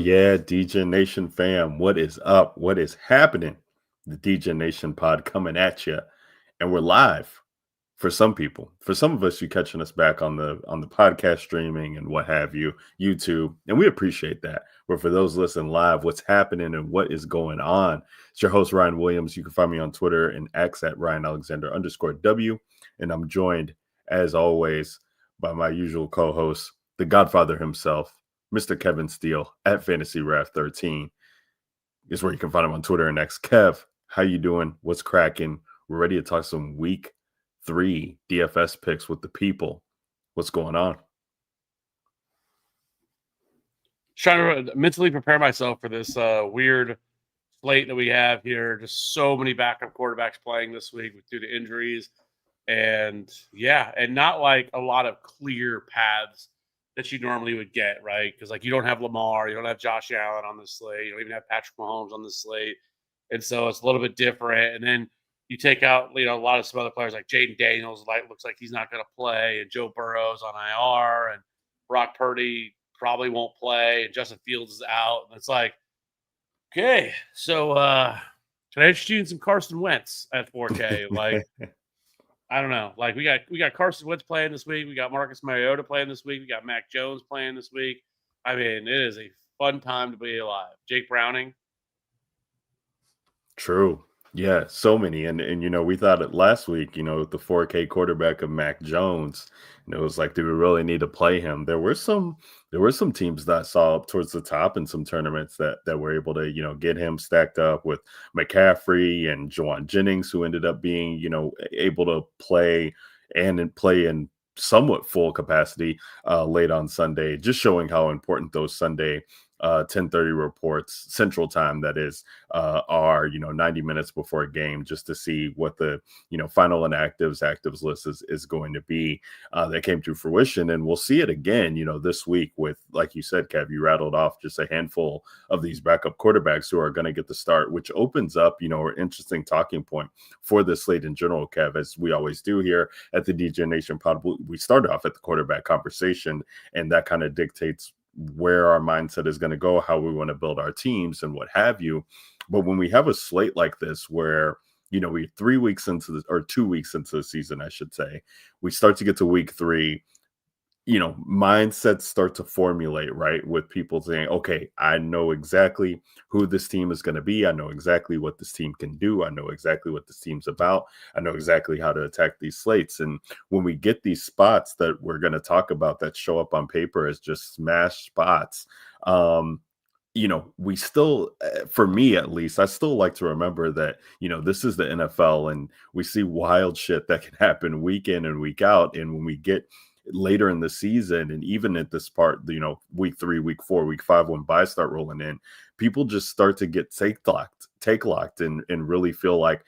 yeah, DJ Nation fam, what is up? What is happening? The DJ Nation pod coming at you, and we're live for some people. For some of us, you catching us back on the podcast streaming and what have you, YouTube, and we appreciate that. But for those listening live, what's happening and what is going on? It's your host Ryan Williams. You can find me on Twitter and X at Ryan_Alexander_W, and I'm joined as always by my usual co-host, the Godfather himself, Mr. Kevin Steele at Fantasy Raf 13 is where you can find him on Twitter and X. Kev, how you doing? What's cracking? We're ready to talk some week 3 DFS picks with the people. What's going on? Trying to mentally prepare myself for this weird slate that we have here. Just so many backup quarterbacks playing this week due to injuries. And not like a lot of clear paths that you normally would get, right? Because like you don't have Lamar, you don't have Josh Allen on the slate, you don't even have Patrick Mahomes on the slate, and so it's a little bit different. And then you take out, a lot of some other players like Jaden Daniels, looks like he's not going to play, and Joe Burrow's on IR, and Brock Purdy probably won't play, and Justin Fields is out, and it's like, okay, so can I introduce you to some Carson Wentz at 4K? Like. I don't know. Like we got Carson Wentz playing this week. We got Marcus Mariota playing this week. We got Mac Jones playing this week. I mean, it is a fun time to be alive. Jake Browning. True. Yeah, so many. And we thought it last week, with the 4K quarterback of Mac Jones, and it was like, do we really need to play him? There were some teams that saw up towards the top in some tournaments that were able to, get him stacked up with McCaffrey and Juwan Jennings, who ended up being, able to play in somewhat full capacity late on Sunday, just showing how important those Sunday 10:30 reports Central Time, that is, are 90 minutes before a game, just to see what the final actives list is going to be. That came to fruition, and we'll see it again this week with, like you said, Kev, you rattled off just a handful of these backup quarterbacks who are going to get the start, which opens up an interesting talking point for this slate in general, Kev, as we always do here at the DJ Nation pod. We start off at the quarterback conversation, and that kind of dictates where our mindset is going to go, how we want to build our teams and what have you. But when we have a slate like this where, we're 3 weeks into the, or 2 weeks into the season, I should say, we start to get to week 3, mindsets start to formulate, right? With people saying, okay, I know exactly who this team is going to be. I know exactly what this team can do. I know exactly what this team's about. I know exactly how to attack these slates. And when we get these spots that we're going to talk about that show up on paper as just smash spots, we still, for me at least, I still like to remember that, this is the NFL and we see wild shit that can happen week in and week out. And when we get later in the season, and even at this part, week 3, week 4, week 5, when buys start rolling in, people just start to get take locked and really feel like,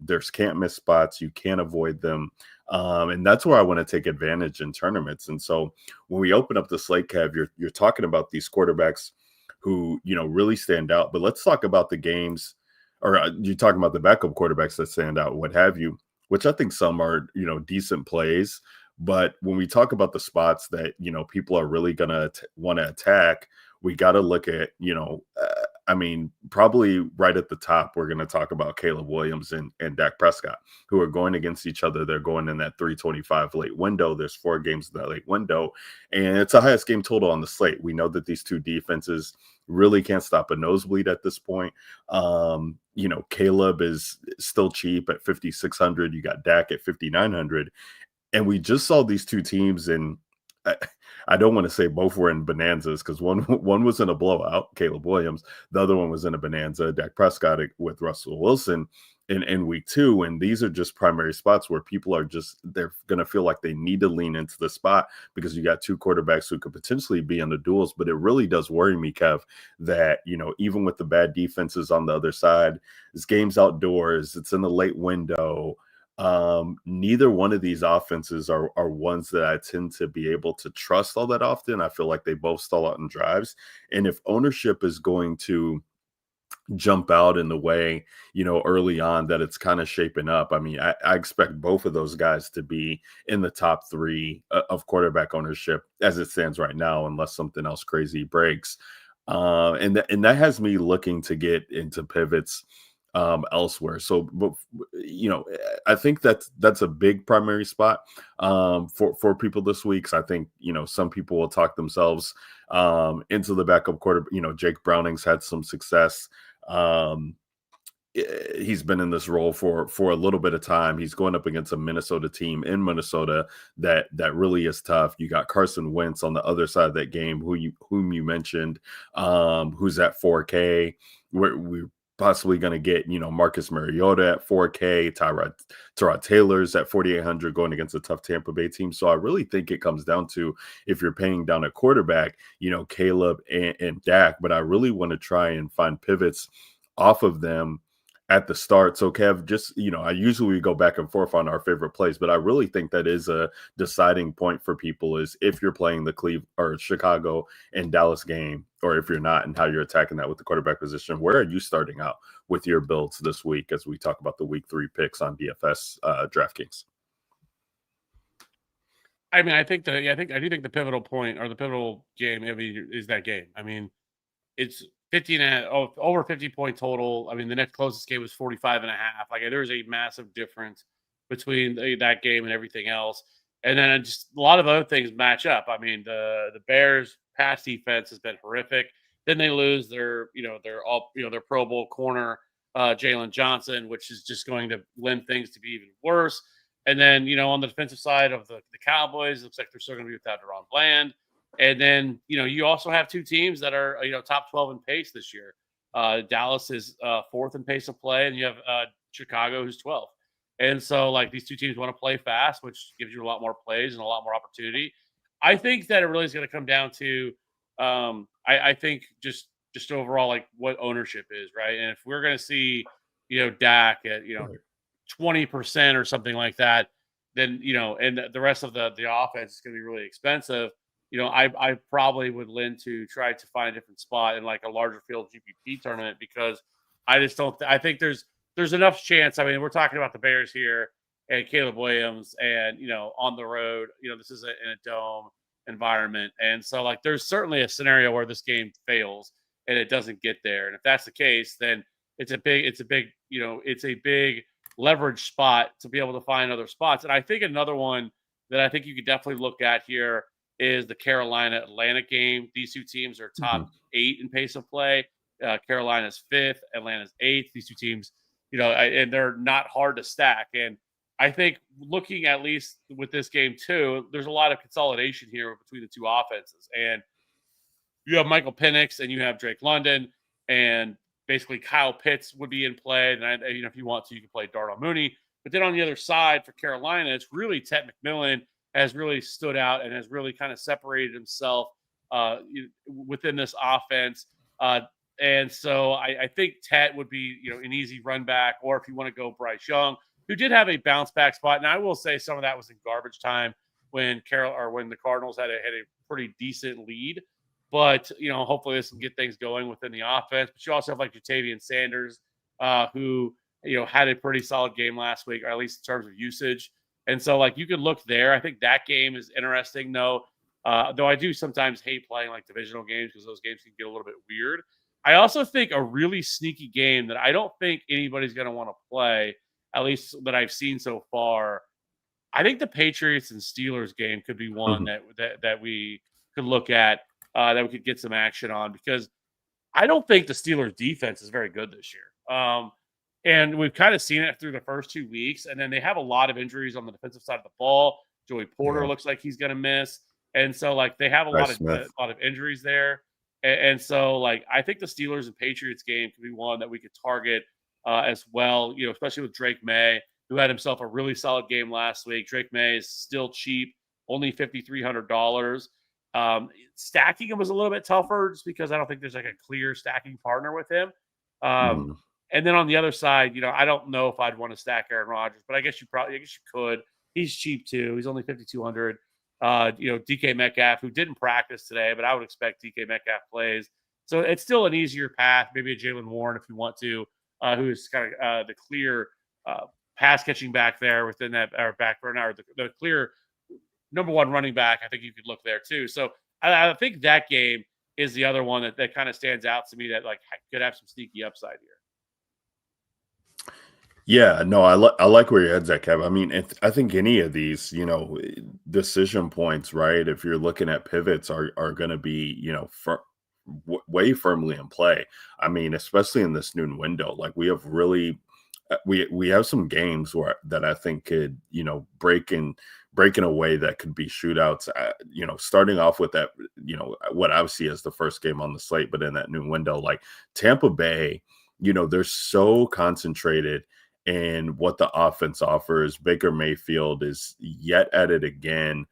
there's can't miss spots. You can't avoid them. And that's where I want to take advantage in tournaments. And so when we open up the slate, Kev, you're talking about these quarterbacks who, really stand out. But let's talk about the games, or you're talking about the backup quarterbacks that stand out, what have you, which I think some are, decent plays. But when we talk about the spots that, people are really going to want to attack, we got to look at, probably right at the top, we're going to talk about Caleb Williams and Dak Prescott, who are going against each other. They're going in that 325 late window. There's 4 games in that late window, and it's the highest game total on the slate. We know that these two defenses really can't stop a nosebleed at this point. Caleb is still cheap at 5,600. You got Dak at 5,900. And we just saw these two teams, and I don't want to say both were in bonanzas, because one was in a blowout, Caleb Williams. The other one was in a bonanza, Dak Prescott with Russell Wilson in week 2. And these are just primary spots where people are they're going to feel like they need to lean into the spot, because you got two quarterbacks who could potentially be in the duels. But it really does worry me, Kev, that, even with the bad defenses on the other side, this game's outdoors, it's in the late window. Neither one of these offenses are ones that I tend to be able to trust all that often. I feel like they both stall out in drives. And if ownership is going to jump out in the way, early on that it's kind of shaping up, I expect both of those guys to be in the top 3 of quarterback ownership as it stands right now, unless something else crazy breaks. And that has me looking to get into pivots elsewhere. So, but I think that's a big primary spot for people this week. 'Cause I think some people will talk themselves into the backup quarter. Jake Browning's had some success. Um, he's been in this role for a little bit of time. He's going up against a Minnesota team in Minnesota that really is tough. You got Carson Wentz on the other side of that game, whom you mentioned, who's at 4K. We're possibly going to get Marcus Mariota at 4K. Tyrod Taylor's at 4,800 going against a tough Tampa Bay team. So I really think it comes down to, if you're paying down a quarterback, Caleb and Dak. But I really want to try and find pivots off of them at the start. So Kev, just I usually go back and forth on our favorite plays, but I really think that is a deciding point for people, is if you're playing the Cleveland or Chicago and Dallas game, or if you're not, and how you're attacking that with the quarterback position. Where are you starting out with your builds this week as we talk about the week 3 picks on DFS Draftkings? I mean, I do think the pivotal point, or the pivotal game, is that game. I mean, it's 15 over 50 point total. I mean, the next closest game was 45 and a half. Like, there's a massive difference between that game and everything else. And then just a lot of other things match up. I mean, the Bears pass defense has been horrific. Then they lose their Pro Bowl corner, Jalen Johnson, which is just going to lend things to be even worse. And then, on the defensive side of the Cowboys, it looks like they're still going to be without Deron Bland. And then, you also have two teams that are, top 12 in pace this year. Dallas is 4th in pace of play, and you have Chicago, who's 12th. And so, like, these two teams want to play fast, which gives you a lot more plays and a lot more opportunity. I think that it really is going to come down to, I think just overall, like, what ownership is, right? And if we're going to see, Dak at, 20% or something like that, then, and the rest of the offense is going to be really expensive. I probably would lend to try to find a different spot in, like, a larger field GPP tournament, because I just don't. I think there's enough chance. I mean, we're talking about the Bears here and Caleb Williams, and on the road. This is in a dome environment, and so, like, there's certainly a scenario where this game fails and it doesn't get there. And if that's the case, then it's a big leverage spot to be able to find other spots. And I think another one that I think you could definitely look at here is the Carolina-Atlanta game. These two teams are top 8 in pace of play. Carolina's 5th, Atlanta's 8th. These two teams, and they're not hard to stack. And I think, looking at least with this game too, there's a lot of consolidation here between the two offenses. And you have Michael Penix and you have Drake London, and basically Kyle Pitts would be in play. And if you want to, you can play Darnell Mooney. But then on the other side for Carolina, it's really Ted McMillan has really stood out and has really kind of separated himself within this offense. And so I think Ted would be, an easy run back, or if you want to go Bryce Young, who did have a bounce back spot. And I will say some of that was in garbage time when the Cardinals had a pretty decent lead. But, hopefully this can get things going within the offense. But you also have, like, Jatavian Sanders, who, had a pretty solid game last week, or at least in terms of usage. And so, like, you could look there. I think that game is interesting, though I do sometimes hate playing, like, divisional games, because those games can get a little bit weird. I also think a really sneaky game that I don't think anybody's going to want to play, at least that I've seen so far, I think the Patriots and Steelers game could be one that we could look at, that we could get some action on, because I don't think the Steelers defense is very good this year. And we've kind of seen it through the first 2 weeks. And then they have a lot of injuries on the defensive side of the ball. Joey Porter looks like he's going to miss. And so, like, they have a lot of injuries there. And so, like, I think the Steelers and Patriots game could be one that we could target as well, especially with Drake May, who had himself a really solid game last week. Drake May is still cheap, only $5,300. Stacking him was a little bit tougher, just because I don't think there's, like, a clear stacking partner with him. And then on the other side, I don't know if I'd want to stack Aaron Rodgers, but I guess you could. He's cheap too. He's only 5,200. DK Metcalf, who didn't practice today, but I would expect DK Metcalf plays. So it's still an easier path. Maybe a Jaylen Warren if you want to, who is kind of the clear pass catching back there within that, or back burner, or the clear number one running back. I think you could look there too. So I think that game is the other one that kind of stands out to me that like could have some sneaky upside here. Yeah, no, I like where your head's at, Kev. I mean, I think any of these, decision points, right? If you're looking at pivots, are going to be, way firmly in play. I mean, especially in this noon window, like we have really, we have some games where that I think could, breaking away that could be shootouts. Starting off with that, what I see as the first game on the slate, but in that noon window, like Tampa Bay. They're so concentrated and what the offense offers. Baker Mayfield is yet at it again,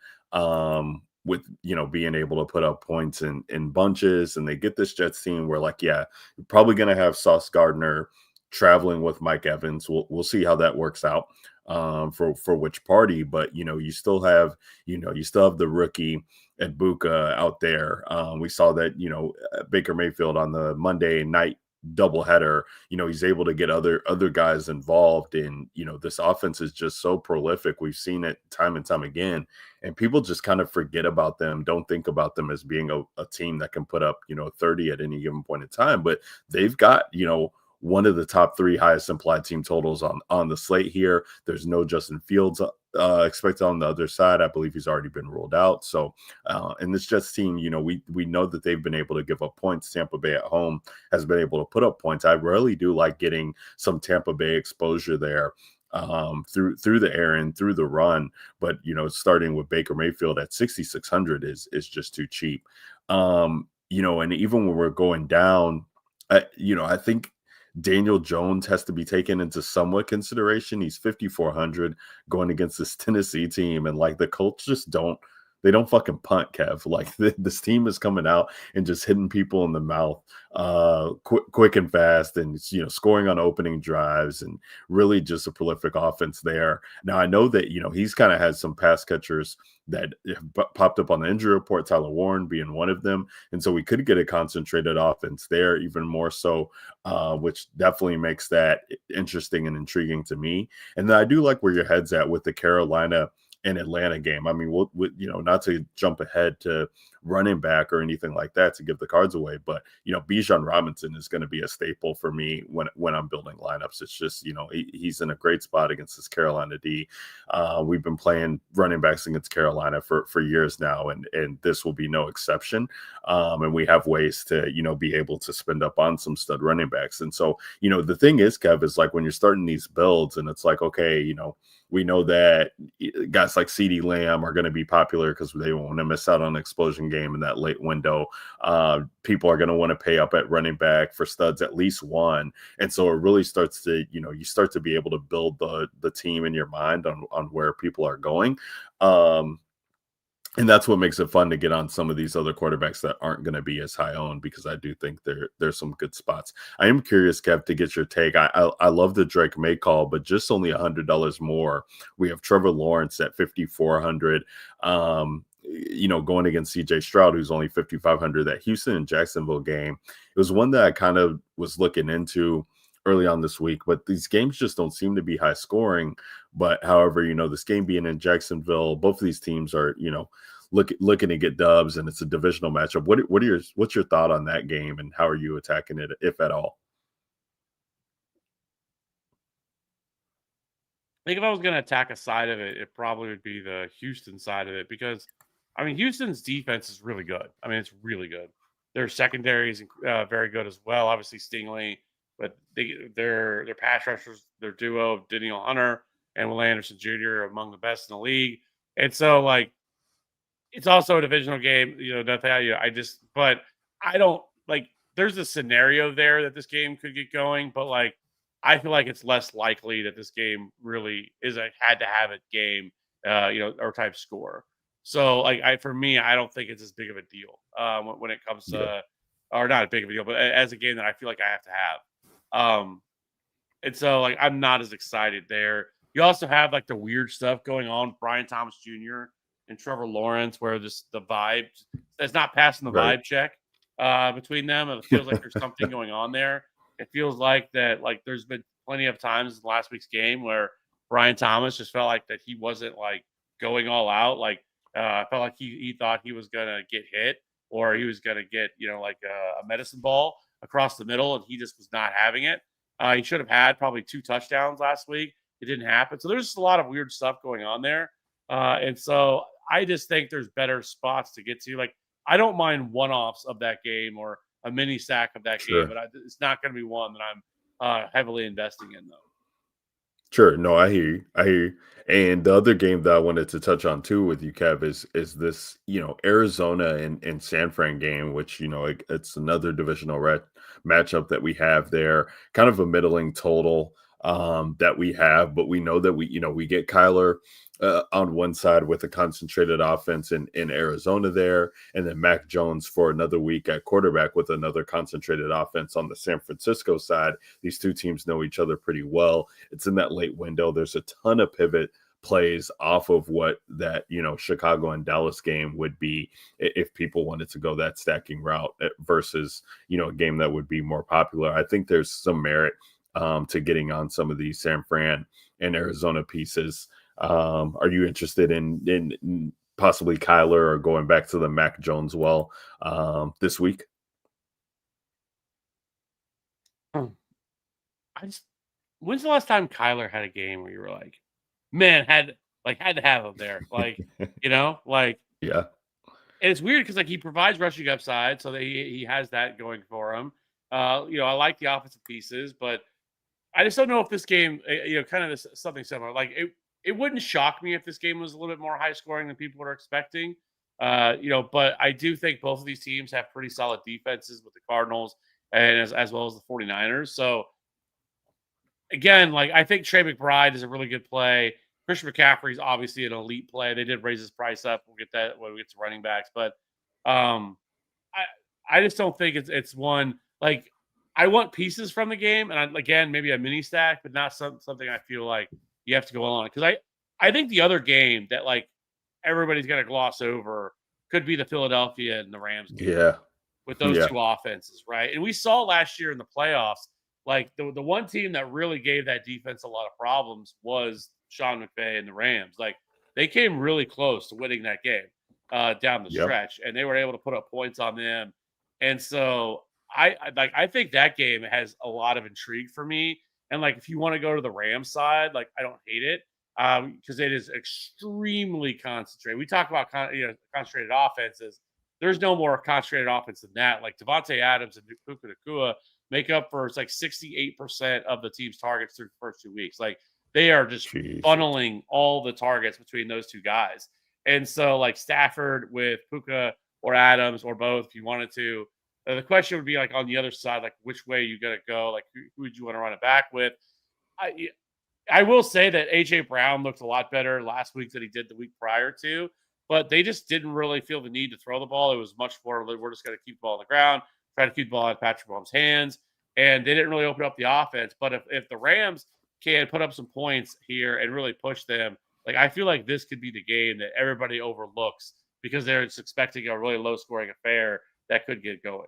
with being able to put up points in bunches, and they get this Jets team where like, yeah, you're probably gonna have Sauce Gardner traveling with Mike Evans. We'll see how that works out, for which party, but you still have the rookie at Buka out there. We saw that Baker Mayfield on the Monday night doubleheader. He's able to get other guys involved, and this offense is just so prolific. We've seen it time and time again, and people just kind of forget about them, don't think about them as being a team that can put up 30 at any given point in time. But they've got one of the top three highest implied team totals on the slate here. There's no Justin Fields expected on the other side. I believe he's already been ruled out. So, and this Jets team, we know that they've been able to give up points. Tampa Bay at home has been able to put up points. I really do like getting some Tampa Bay exposure there, through the air and through the run. But starting with Baker Mayfield at 6,600 is just too cheap. And even when we're going down, I think Daniel Jones has to be taken into somewhat consideration. He's 5,400 going against this Tennessee team, and like the Colts just don't fucking punt, Kev. Like this team is coming out and just hitting people in the mouth, quick and fast, and scoring on opening drives, and really just a prolific offense there. Now I know that he's kind of had some pass catchers that have popped up on the injury report, Tyler Warren being one of them, and so we could get a concentrated offense there, even more so, which definitely makes that interesting and intriguing to me. And then I do like where your head's at with the Carolina and Atlanta game. I mean, not to jump ahead to running back or anything like that to give the cards away, but Bijan Robinson is going to be a staple for me when I'm building lineups. It's just he's in a great spot against this Carolina D. We've been playing running backs against Carolina for years now, and this will be no exception. And we have ways to be able to spend up on some stud running backs. And so the thing is, Kev, is like when you're starting these builds, and it's like, okay, we know that guys like CeeDee Lamb are going to be popular because they want to miss out on an explosion game in that late window. People are going to want to pay up at running back for studs, at least one. And so it really starts to, you start to be able to build the team in your mind on where people are going. And that's what makes it fun to get on some of these other quarterbacks that aren't going to be as high owned, because I do think there's some good spots. I am curious, Kev, to get your take. I love the Drake May call, but just only $100 more. We have Trevor Lawrence at 5,400. Going against CJ Stroud, who's only 5,500. That Houston and Jacksonville game, it was one that I kind of was looking into early on this week, but these games just don't seem to be high scoring. But however, this game being in Jacksonville, both of these teams are, looking to get dubs, and it's a divisional matchup. What's your thought on that game, and how are you attacking it, if at all? I think if I was going to attack a side of it, it probably would be the Houston side of it, because I mean Houston's defense is really good. I mean, it's really good. Their secondary is very good as well. Obviously Stingley, but their pass rushers, their duo of Daniel Hunter and Will Anderson Jr. are among the best in the league. And so like it's also a divisional game, Nathaniel. But I don't like. There's a scenario there that this game could get going, but like, I feel like it's less likely that this game really is a had to have it game, or type score. So like, for me, I don't think it's as big of a deal when it comes Yeah. to, or not a big of a deal, but as a game that I feel like I have to have. And so like, I'm not as excited there. You also have like the weird stuff going on, Brian Thomas Jr. and Trevor Lawrence, where just the vibe it's not passing the Right. vibe check between them. It feels like there's something going on there. It feels like that, like there's been plenty of times in last week's game where Brian Thomas just felt like that he wasn't like going all out. Like I felt like he thought he was gonna get hit, or he was going to get, like a medicine ball across the middle, and he just was not having it. He should have had probably 2 touchdowns last week. It didn't happen. So there's just a lot of weird stuff going on there. And so I just think there's better spots to get to. Like, I don't mind one-offs of that game or a mini sack of that game, Sure. but it's not going to be one that I'm heavily investing in, though. Sure. No, I hear you. I hear you. And the other game that I wanted to touch on too with you, Kev, is this, Arizona and San Fran game, which, it's another divisional matchup that we have there. Kind of a middling total that we have, but we know that we get Kyler on one side with a concentrated offense in Arizona there, and then Mac Jones for another week at quarterback with another concentrated offense on the San Francisco side. These two teams know each other pretty well. It's in that late window. There's a ton of pivot plays off of what that Chicago and Dallas game would be if people wanted to go that stacking route versus a game that would be more popular. I think there's some merit to getting on some of these San Fran and Arizona pieces. Are you interested in possibly Kyler or going back to the Mac Jones this week? I just When's the last time Kyler had a game where you were like, man, had to have him there, like. Yeah. And it's weird because like he provides rushing upside, so that he has that going for him. I like the offensive pieces, but I just don't know if this game, kind of something similar. Like it wouldn't shock me if this game was a little bit more high scoring than people were expecting. But I do think both of these teams have pretty solid defenses with the Cardinals and as well as the 49ers. So again, like I think Trey McBride is a really good play. Christian McCaffrey is obviously an elite play. They did raise his price up. We'll get that when we get to running backs, but um, I just don't think it's one like I want pieces from the game, and again maybe a mini stack, but not something I feel like you have to go on because I think the other game that like everybody's gonna gloss over could be the Philadelphia and the Rams game Yeah. with those Yeah. two offenses, right? And we saw last year in the playoffs, like the one team that really gave that defense a lot of problems was Sean McVay and the Rams. Like they came really close to winning that game down the Yep. stretch, and they were able to put up points on them. And so I think that game has a lot of intrigue for me. And like if you want to go to the Rams side, like I don't hate it because it is extremely concentrated. We talk about concentrated offenses. There's no more concentrated offense than that. Like Devontae Adams and Puka Nacua make up for it's like 68% of the team's targets through the first 2 weeks. Like they are just Jeez. funneling all the targets between those two guys. And so like Stafford with Puka or Adams or both, if you wanted to, the question would be like on the other side, like which way you got to go? Like who would you want to run it back with? I will say that AJ Brown looked a lot better last week than he did the week prior to, but they just didn't really feel the need to throw the ball. It was much more we're just going to keep the ball on the ground, try to keep the ball in Patrick Mahomes' hands, and they didn't really open up the offense. But if the Rams can put up some points here and really push them, like I feel like this could be the game that everybody overlooks because they're just expecting a really low scoring affair that could get going.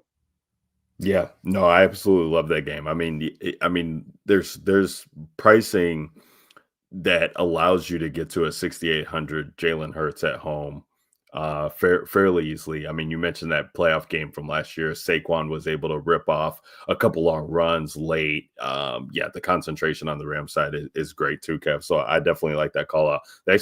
Yeah, no, I absolutely love that game. There's pricing that allows you to get to a 6,800 Jalen Hurts at home fairly easily. I mean, you mentioned that playoff game from last year. Saquon was able to rip off a couple long runs late. Yeah, the concentration on the Ram side is great too, Kev. So I definitely like that call out. They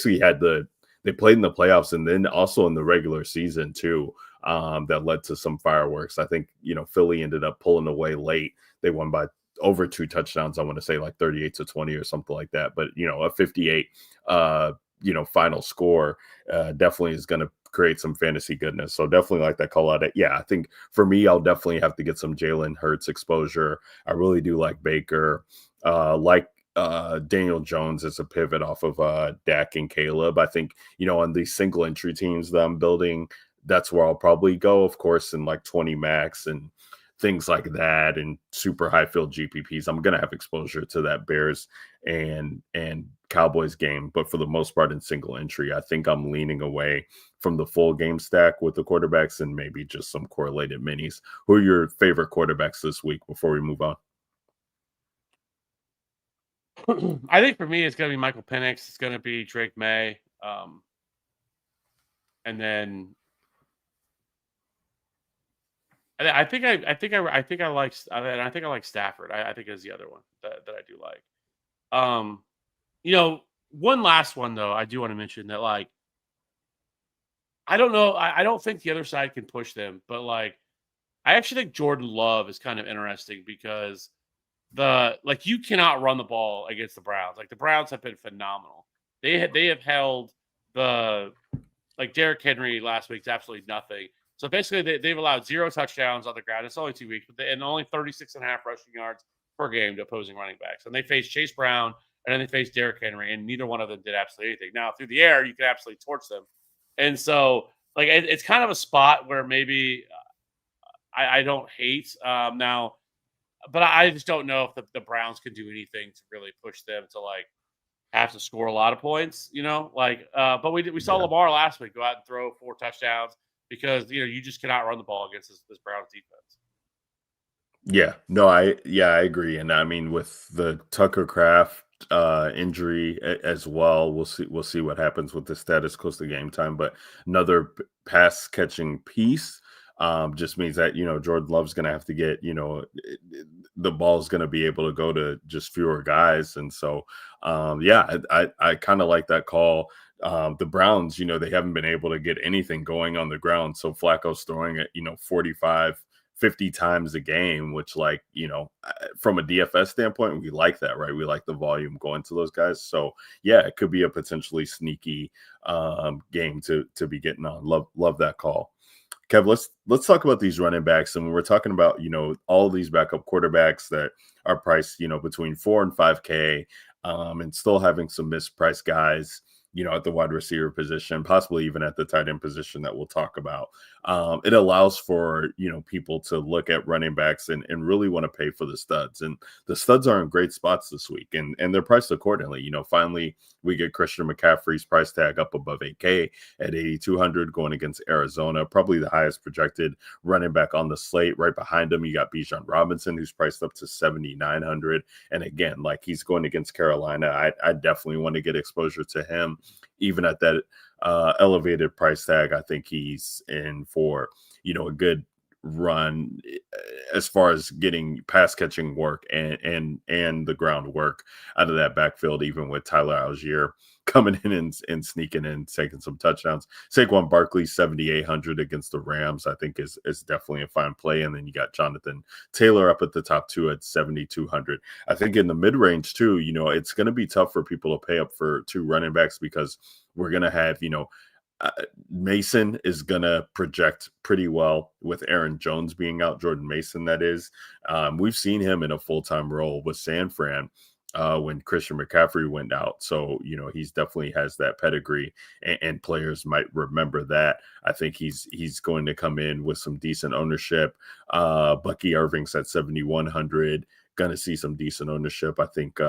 played in the playoffs and then also in the regular season too. That led to some fireworks. I think Philly ended up pulling away late. They won by over 2 touchdowns. I want to say like 38-20 or something like that. But a 58 final score definitely is going to create some fantasy goodness. So definitely like that call out. Yeah, I think for me, I'll definitely have to get some Jalen Hurts exposure. I really do like Baker. Daniel Jones as a pivot off of Dak and Caleb. I think, on these single entry teams that I'm building, that's where I'll probably go, of course, in like 20 max and things like that and super high field GPPs. I'm going to have exposure to that Bears and Cowboys game, but for the most part in single entry, I think I'm leaning away from the full game stack with the quarterbacks and maybe just some correlated minis. Who are your favorite quarterbacks this week before we move on? I think for me, it's going to be Michael Penix. It's going to be Drake May. And then I think I like Stafford. I think is the other one that I do like. Um, one last one though, I do want to mention that like I don't know, I don't think the other side can push them, but like I actually think Jordan Love is kind of interesting because you cannot run the ball against the Browns. Like the Browns have been phenomenal. They have held the like Derrick Henry last week's absolutely nothing. So basically, they've allowed 0 touchdowns on the ground. It's only 2 weeks, and only 36.5 rushing yards per game to opposing running backs. And they faced Chase Brown, and then they faced Derrick Henry, and neither one of them did absolutely anything. Now, through the air, you can absolutely torch them. And so, it's kind of a spot where maybe I don't hate now, but I just don't know if the Browns can do anything to really push them to have to score a lot of points, but we saw Yeah. Lamar last week go out and throw 4 touchdowns because you just cannot run the ball against this Browns defense. Yeah, no, I agree, and I mean with the Tucker Craft injury as well, we'll see what happens with the status close to game time. But another pass catching piece just means that Jordan Love's going to have to get the ball's going to be able to go to just fewer guys, and so yeah, I kind of like that call. The Browns, they haven't been able to get anything going on the ground, so Flacco's throwing it 45 50 times a game, which from a DFS standpoint, we like that, right? We like the volume going to those guys. So yeah, it could be a potentially sneaky game to be getting on. Love that call. Kev, let's talk about these running backs. And when we're talking about, all these backup quarterbacks that are priced, between 4 and 5K, and still having some mispriced guys, at the wide receiver position, possibly even at the tight end position that we'll talk about. It allows for, people to look at running backs and really want to pay for the studs. And the studs are in great spots this week and they're priced accordingly. Finally we get Christian McCaffrey's price tag up above 8K at 8,200 going against Arizona, probably the highest projected running back on the slate. Right behind him, you got Bijan Robinson, who's priced up to 7,900. And again, he's going against Carolina. I definitely want to get exposure to him, even at that elevated price tag. I think he's in for a good run as far as getting pass catching work and the groundwork out of that backfield, even with Tyler Algier coming in and sneaking in, taking some touchdowns. Saquon Barkley 7,800 against the Rams, I think is definitely a fine play. And then you got Jonathan Taylor up at the top 2 at 7,200. I think in the mid range too, it's going to be tough for people to pay up for 2 running backs because we're going to have Mason is going to project pretty well with Aaron Jones being out, Jordan Mason, that is. We've seen him in a full-time role with San Fran when Christian McCaffrey went out. So, he's definitely has that pedigree and players might remember that. I think he's going to come in with some decent ownership. Bucky Irving's at 7,100, going to see some decent ownership. I think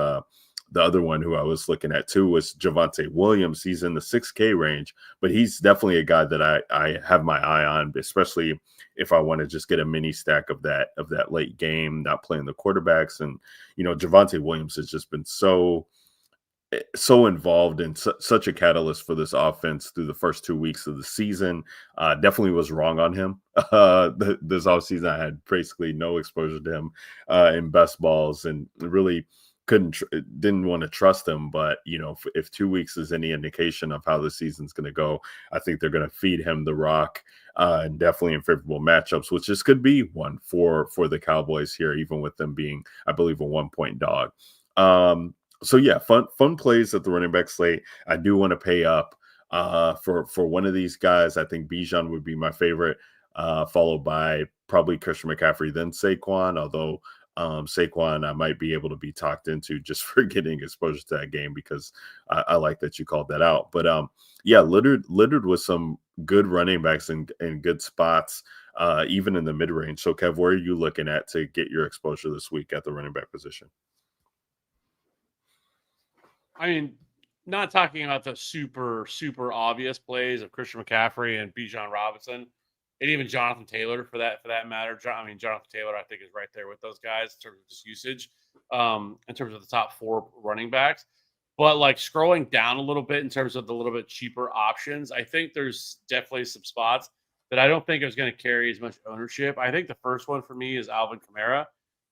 the other one who I was looking at too was Javonte Williams. He's in the 6K range, but he's definitely a guy that I have my eye on, especially if I want to just get a mini stack of that late game, not playing the quarterbacks. And, Javonte Williams has just been so involved in such a catalyst for this offense through the first 2 weeks of the season. Definitely was wrong on him. This offseason, I had basically no exposure to him in best balls and really didn't want to trust him. But if 2 weeks is any indication of how the season's going to go, I think they're going to feed him the rock, and definitely in favorable matchups, which this could be one for the Cowboys here, even with them being, I believe, a 1-point dog. So yeah, fun plays at the running back slate. I do want to pay up for one of these guys. I think Bijan would be my favorite, followed by probably Christian McCaffrey, then Saquon, although Saquon I might be able to be talked into just for getting exposure to that game because I like that you called that out. But yeah, littered with some good running backs in good spots, even in the mid-range. So Kev, where are you looking at to get your exposure this week at the running back position? I mean, not talking about the super, super obvious plays of Christian McCaffrey and Bijan Robinson, and even Jonathan Taylor for that matter. Jonathan Taylor, I think, is right there with those guys in terms of just usage, in terms of the top 4 running backs. But scrolling down a little bit in terms of the little bit cheaper options, I think there's definitely some spots that I don't think is going to carry as much ownership. I think the first one for me is Alvin Kamara.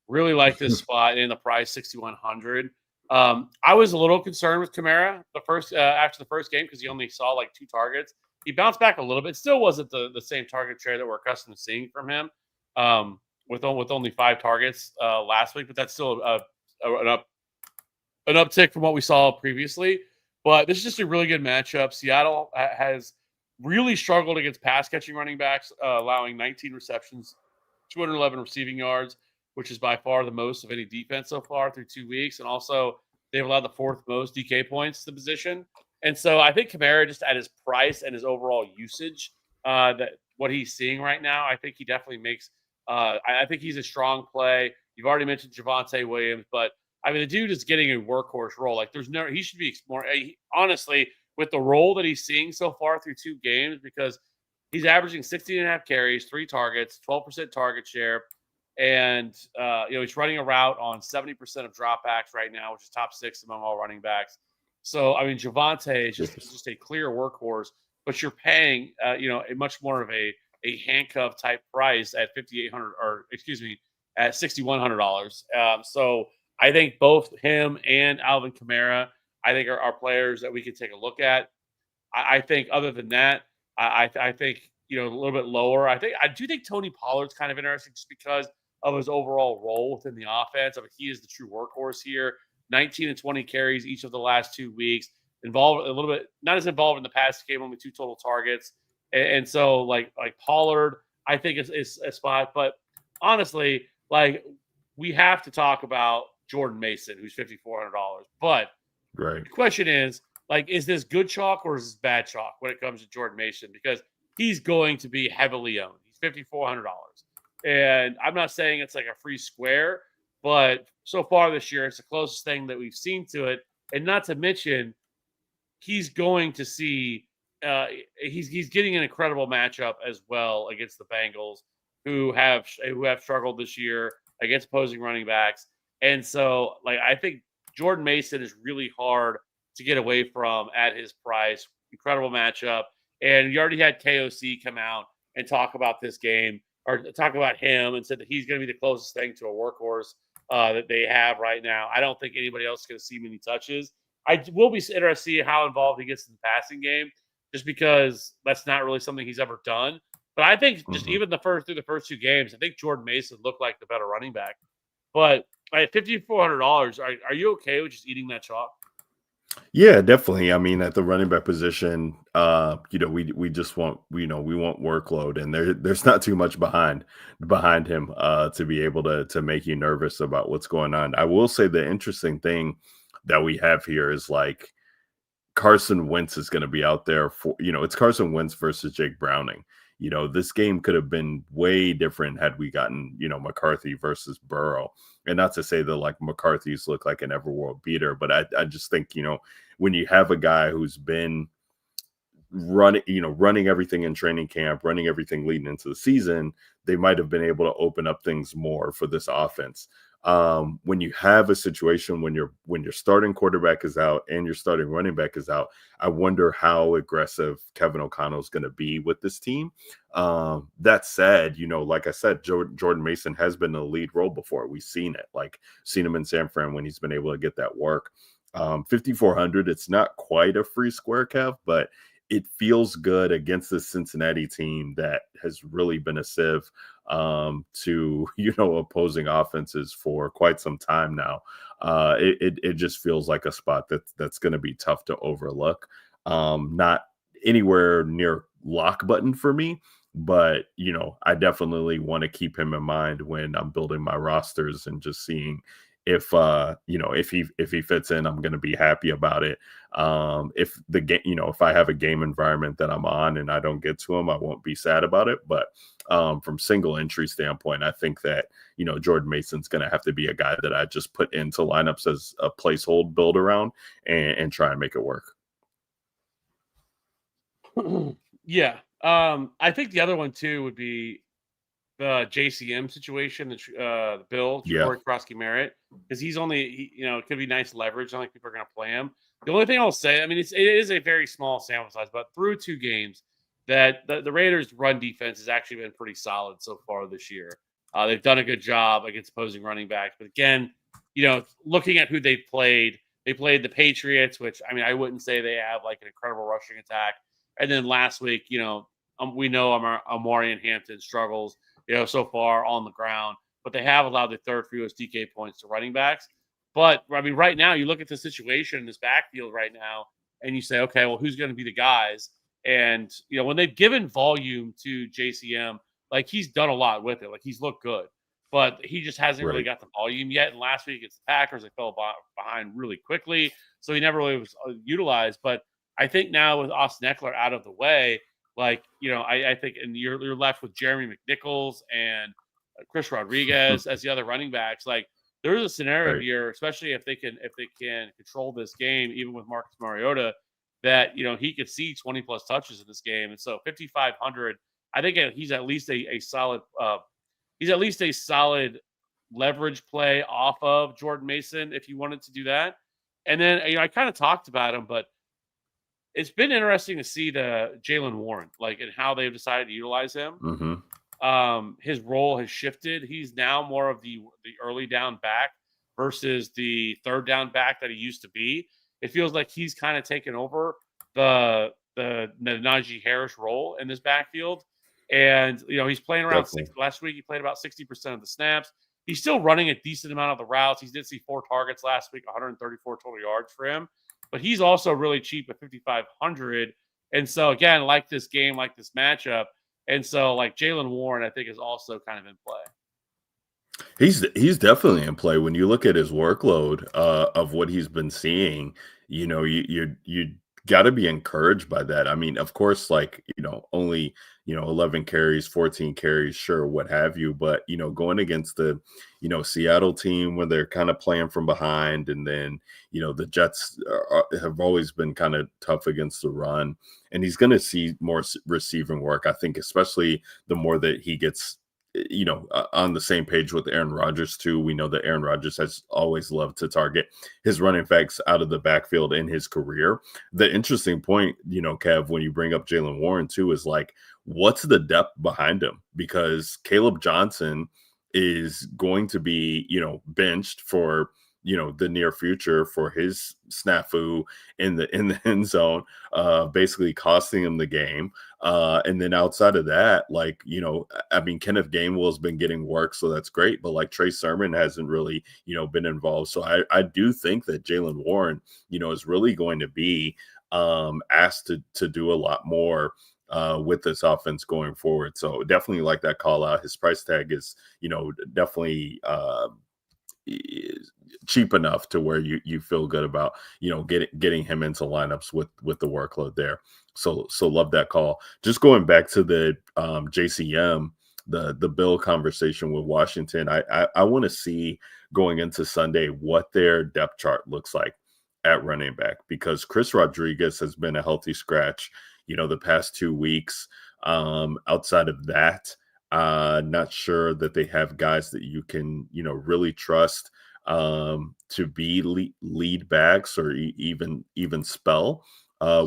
Really like this spot in the price 6,100. I was a little concerned with Kamara after the first game because he only saw like 2 targets. He bounced back a little bit. Still wasn't the same target share that we're accustomed to seeing from him. With only 5 targets last week, but that's still an uptick from what we saw previously. But this is just a really good matchup. Seattle has really struggled against pass catching running backs, allowing 19 receptions, 211 receiving yards, which is by far the most of any defense so far through 2 weeks. And also, they've allowed the 4th most DK points to the position. And so I think Kamara, just at his price and his overall usage, that what he's seeing right now, I think he definitely makes. I think he's a strong play. You've already mentioned Javonte Williams, but I mean, the dude is getting a workhorse role. Like, he should be more. Honestly, with the role that he's seeing so far through 2 games, because he's averaging 16.5 carries, 3 targets, 12% target share. And, he's running a route on 70% of dropbacks right now, which is top 6 among all running backs. So, I mean, Javonte is just a clear workhorse, but you're paying, a much more of a handcuff type price at at $6,100. So I think both him and Alvin Kamara, I think are players that we can take a look at. I think other than that, I think, a little bit lower. I do think Tony Pollard's kind of interesting just because of his overall role within the offense. I mean, he is the true workhorse here. 19 and 20 carries each of the last 2 weeks. Involved a little bit, not as involved in the past game, only 2 total targets. And so, like Pollard, I think is a spot. But honestly, like, we have to talk about Jordan Mason, who's $5,400. But Right. the question is, like, is this good chalk or is this bad chalk when it comes to Jordan Mason? Because he's going to be heavily owned. He's $5,400. And I'm not saying it's like a free square, but so far this year, it's the closest thing that we've seen to it. And not to mention, he's going to see he's getting an incredible matchup as well against the Bengals, who have struggled this year against opposing running backs. And so, like, I think Jordan Mason is really hard to get away from at his price. Incredible matchup. And you already had KOC come out and talk about this game, or talk about him, and said that he's going to be the closest thing to a workhorse that they have right now. I don't think anybody else is going to see many touches. I will be interested to see how involved he gets in the passing game, just because that's not really something he's ever done. But I think just even through the first 2 games, I think Jordan Mason looked like the better running back. But at $5,400, are you okay with just eating that chalk? Yeah, definitely. I mean, at the running back position, we just want, we want workload, and there's not too much behind him to be able to make you nervous about what's going on. I will say the interesting thing that we have here is, like, Carson Wentz is going to be out there for, it's Carson Wentz versus Jake Browning. This game could have been way different had we gotten, McCarthy versus Burrow. And not to say that, like, McCarthy's look like an everworld beater, but I just think, when you have a guy who's been running everything in training camp, running everything leading into the season, they might have been able to open up things more for this offense. When you have a situation when your starting quarterback is out and your starting running back is out, I wonder how aggressive Kevin O'Connell is going to be with this team. That said, like I said, Jordan Mason has been in the lead role before. We've seen it, seen him in San Fran when he's been able to get that work. 5,400, it's not quite a free square, Kev, but it feels good against the Cincinnati team that has really been a sieve to opposing offenses for quite some time now. It just feels like a spot that's going to be tough to overlook. Not anywhere near lock button for me, but I definitely want to keep him in mind when I'm building my rosters and just seeing if he fits in, I'm going to be happy about it. If the game, if I have a game environment that I'm on and I don't get to him, I won't be sad about it. But from single entry standpoint, I think that, Jordan Mason's going to have to be a guy that I just put into lineups as a placehold build around and try and make it work. Yeah. I think the other one too would be the JCM situation, the Bill, Troy Krosky Merritt, because he's only, it could be nice leverage. I don't think people are going to play him. The only thing I'll say, I mean, it is a very small sample size, but through 2 games, that the Raiders' run defense has actually been pretty solid so far this year. They've done a good job against opposing running backs. But again, looking at who they played the Patriots, which, I mean, I wouldn't say they have like an incredible rushing attack. And then last week, we know Amarian Hampton struggles, so far on the ground, but they have allowed the third fewest DK points to running backs. But I mean, right now, you look at the situation in this backfield right now, and you say, okay, well, who's going to be the guys? And when they've given volume to JCM, like he's done a lot with it, like he's looked good, but he just hasn't really Right. got the volume yet. And last week against the Packers, they fell behind really quickly, so he never really was utilized. But I think now with Austin Eckler out of the way, like I think, and you're left with Jeremy McNichols and Chris Rodriguez as the other running backs. Like there's a scenario Right. here, especially if they can control this game, even with Marcus Mariota, that he could see 20 plus touches in this game. And so 5,500, I think he's at least a solid leverage play off of Jordan Mason if you wanted to do that. And then I kind of talked about him, but it's been interesting to see the Jaylen Warren, like, and how they've decided to utilize him. His role has shifted. He's now more of the early down back versus the third down back that he used to be. It feels like he's kind of taken over the Najee Harris role in this backfield. And he's playing around Definitely. last week he played about 60% of the snaps. He's still running a decent amount of the routes. He did see 4 targets last week, 134 total yards for him. But he's also really cheap at 5,500. And so again, like this game, like this matchup, and so like Jaylen Warren, I think, is also kind of in play. He's definitely in play when you look at his workload of what he's been seeing. You got to be encouraged by that. I mean, of course, like only 11 carries, 14 carries, sure, what have you. But going against the Seattle team when they're kind of playing from behind, and then the Jets have always been kind of tough against the run, and he's going to see more receiving work. I think, especially the more that he gets on the same page with Aaron Rodgers too. We know that Aaron Rodgers has always loved to target his running backs out of the backfield in his career. The interesting point, Kev, when you bring up Jaylen Warren too, is like, what's the depth behind him? Because Caleb Johnson is going to be, benched for the near future for his snafu in the end zone, basically costing him the game. And then outside of that, like, I mean, Kenneth Gainwell has been getting work, so that's great. But like Trey Sermon hasn't really, been involved. So I do think that Jaylen Warren, is really going to be asked to do a lot more with this offense going forward. So definitely like that call out. His price tag is, definitely cheap enough to where you feel good about getting him into lineups with the workload there. So love that call. Just going back to the JCM, the Bill conversation with Washington, I want to see going into Sunday what their depth chart looks like at running back, because Chris Rodriguez has been a healthy scratch the past 2 weeks. Outside of that, not sure that they have guys that you can, really trust to be lead backs or even spell.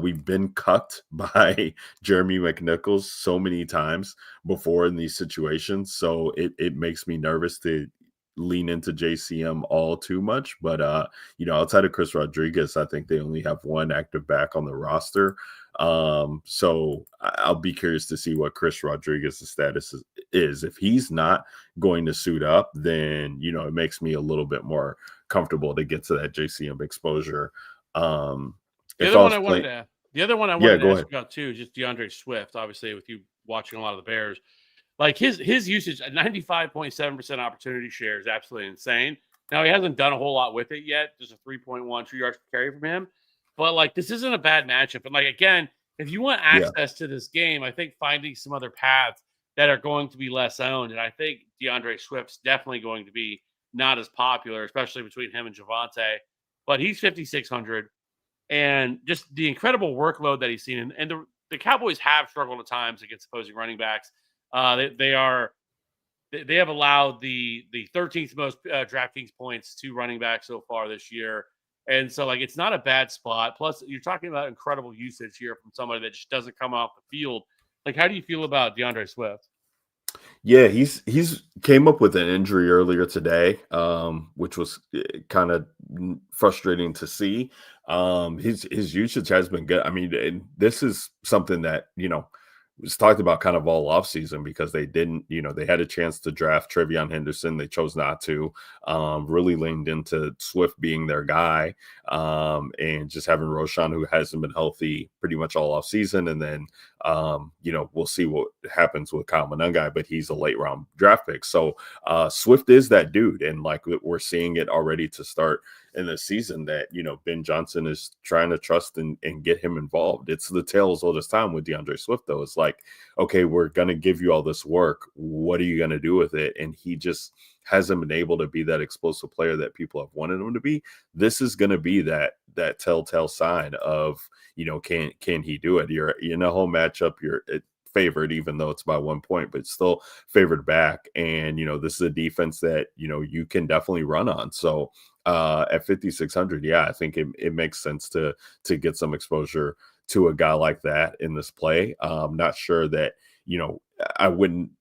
We've been cucked by Jeremy McNichols so many times before in these situations, so it makes me nervous to lean into JCM all too much. But outside of Chris Rodriguez, I think they only have one active back on the roster. So I'll be curious to see what Chris Rodriguez's status is. If he's not going to suit up, then it makes me a little bit more comfortable to get to that JCM exposure. The if other I one was I wanted playing, to the other one I yeah, wanted to go ask ahead. you about too, just DeAndre Swift. Obviously, with you watching a lot of the Bears, like his usage at 95.7% opportunity share is absolutely insane. Now he hasn't done a whole lot with it yet, just a 3.12 yards per carry from him. But like this isn't a bad matchup. And like again, if you want Yeah, access to this game, I think finding some other paths that are going to be less owned. And I think DeAndre Swift's definitely going to be not as popular, especially between him and Javante. But he's 5,600. And just the incredible workload that he's seen. And the Cowboys have struggled at times against opposing running backs. They have allowed the 13th most Draftkings points to running back so far this year. And so, like, it's not a bad spot. Plus, you're talking about incredible usage here from somebody that just doesn't come off the field Like, how do you feel about DeAndre Swift? Yeah, he's came up with an injury earlier today, which was kind of frustrating to see. His usage has been good. I mean, and this is something that was talked about kind of all off season because they didn't, they had a chance to draft Trevion Henderson, they chose not to. Really leaned into Swift being their guy, and just having Roshan, who hasn't been healthy pretty much all off season, and then we'll see what happens with Kyle Monangai, but he's a late round draft pick. So Swift is that dude. And like we're seeing it already to start in the season that, Ben Johnson is trying to trust and get him involved. It's the tales all this time with DeAndre Swift, though. It's like, okay, we're going to give you all this work. What are you going to do with it? And he just hasn't been able to be that explosive player that people have wanted him to be. This is going to be that telltale sign of, can he do it? You're in a home matchup, you're favored, even though it's by 1 point, but still favored back. And this is a defense that you can definitely run on. So at 5,600, yeah, I think it makes sense to get some exposure to a guy like that in this play. Not sure that I wouldn't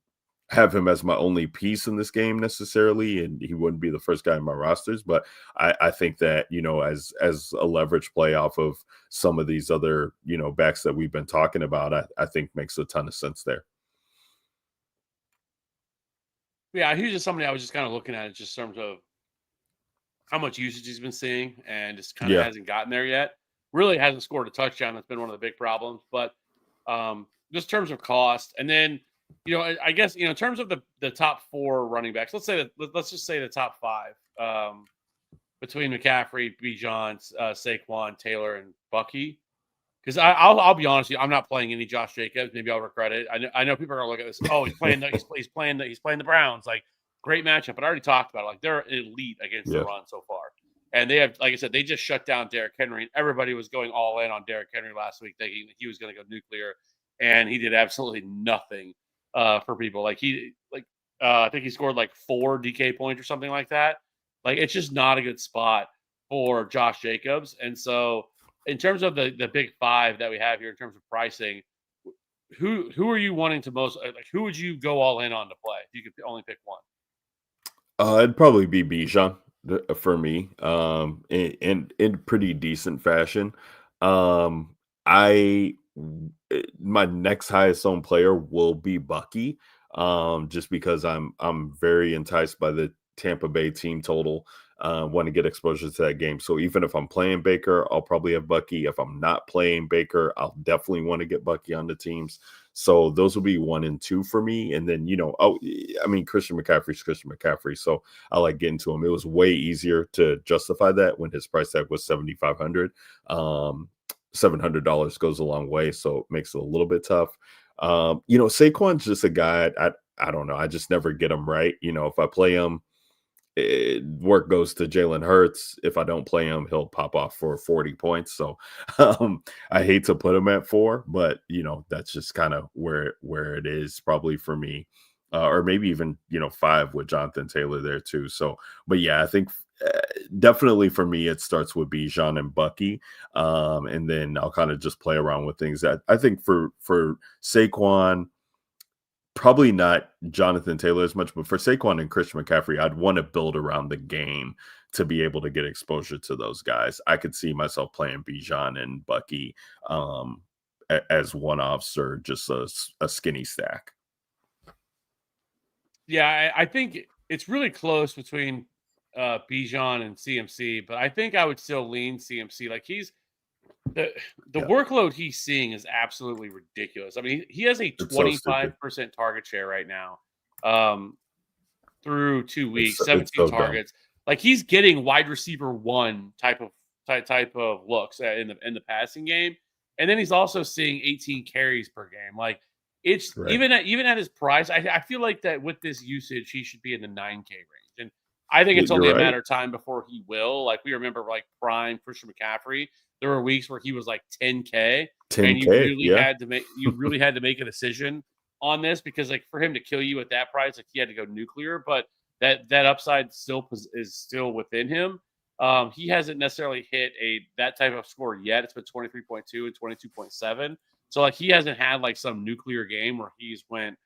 have him as my only piece in this game necessarily, and he wouldn't be the first guy in my rosters. But I think that as a leverage play off of some of these other backs that we've been talking about, I think makes a ton of sense there. Yeah, he's just somebody I was just kind of looking at it just in terms of how much usage he's been seeing and just kind of Yeah, hasn't gotten there yet. Really hasn't scored a touchdown. That's been one of the big problems. But just in terms of cost, and then I guess in terms of the top four running backs, let's just say the top five between McCaffrey, Bijan, Saquon, Taylor, and Bucky. Because I'll be honest with you, I'm not playing any Josh Jacobs. Maybe I'll regret it. I know people are gonna look at this. Oh, he's playing the Browns. Like, great matchup. But I already talked about it. Like, they're elite against the yeah. run so far. And they have, like I said, they just shut down Derrick Henry. And everybody was going all in on Derrick Henry last week, thinking that he was going to go nuclear, and he did absolutely nothing for people. I think he scored like 4 DK points or something like that. Like, it's just not a good spot for Josh Jacobs. And so, in terms of the big five that we have here in terms of pricing, who are you wanting to most like? Who would you go all in on to play if you could only pick one? It'd probably be Bijan for me, in pretty decent fashion. Um, I my next highest owned player will be Bucky, just because I'm very enticed by the Tampa Bay team total. Want to get exposure to that game. So even if I'm playing Baker, I'll probably have Bucky. If I'm not playing Baker, I'll definitely want to get Bucky on the teams. So those will be 1 and 2 for me. And then, I mean, Christian McCaffrey's Christian McCaffrey. So I like getting to him. It was way easier to justify that when his price tag was 7,500. $700 goes a long way. So it makes it a little bit tough. Saquon's just a guy. I don't know. I just never get him right. If I play him, work goes to Jalen Hurts. If I don't play him, he'll pop off for 40 points. So I hate to put him at 4, but that's just kind of where it is probably for me. Or maybe even 5 with Jonathan Taylor there too. So, but yeah, I think definitely for me it starts with Bijan and Bucky, and then I'll kind of just play around with things. That I think for Saquon, probably not Jonathan Taylor as much, but for Saquon and Christian McCaffrey, I'd want to build around the game to be able to get exposure to those guys. I could see myself playing Bijan and Bucky as one-offs or just a skinny stack. Yeah, I think it's really close between Bijan and CMC, but I think I would still lean CMC. Like, the Yeah, workload he's seeing is absolutely ridiculous. I mean, he has a it's so stupid. 25% target share right now, um, through 2 weeks, It's 17 so dumb. targets. Like, he's getting wide receiver 1 type of looks in the passing game, and then he's also seeing 18 carries per game. Like, it's Right. even at his price, I feel like that with this usage, he should be in the 9K range. And I think it's You're only a right. matter of time before he will. Like, we remember, like, prime Christian McCaffrey. There were weeks where he was like 10K, and 10K. Yeah. you really had to make a decision on this, because, like, for him to kill you at that price, like, he had to go nuclear. But that upside is still within him. He hasn't necessarily hit that type of score yet. It's been 23.2 and 22.7. So like he hasn't had like some nuclear game where he's went,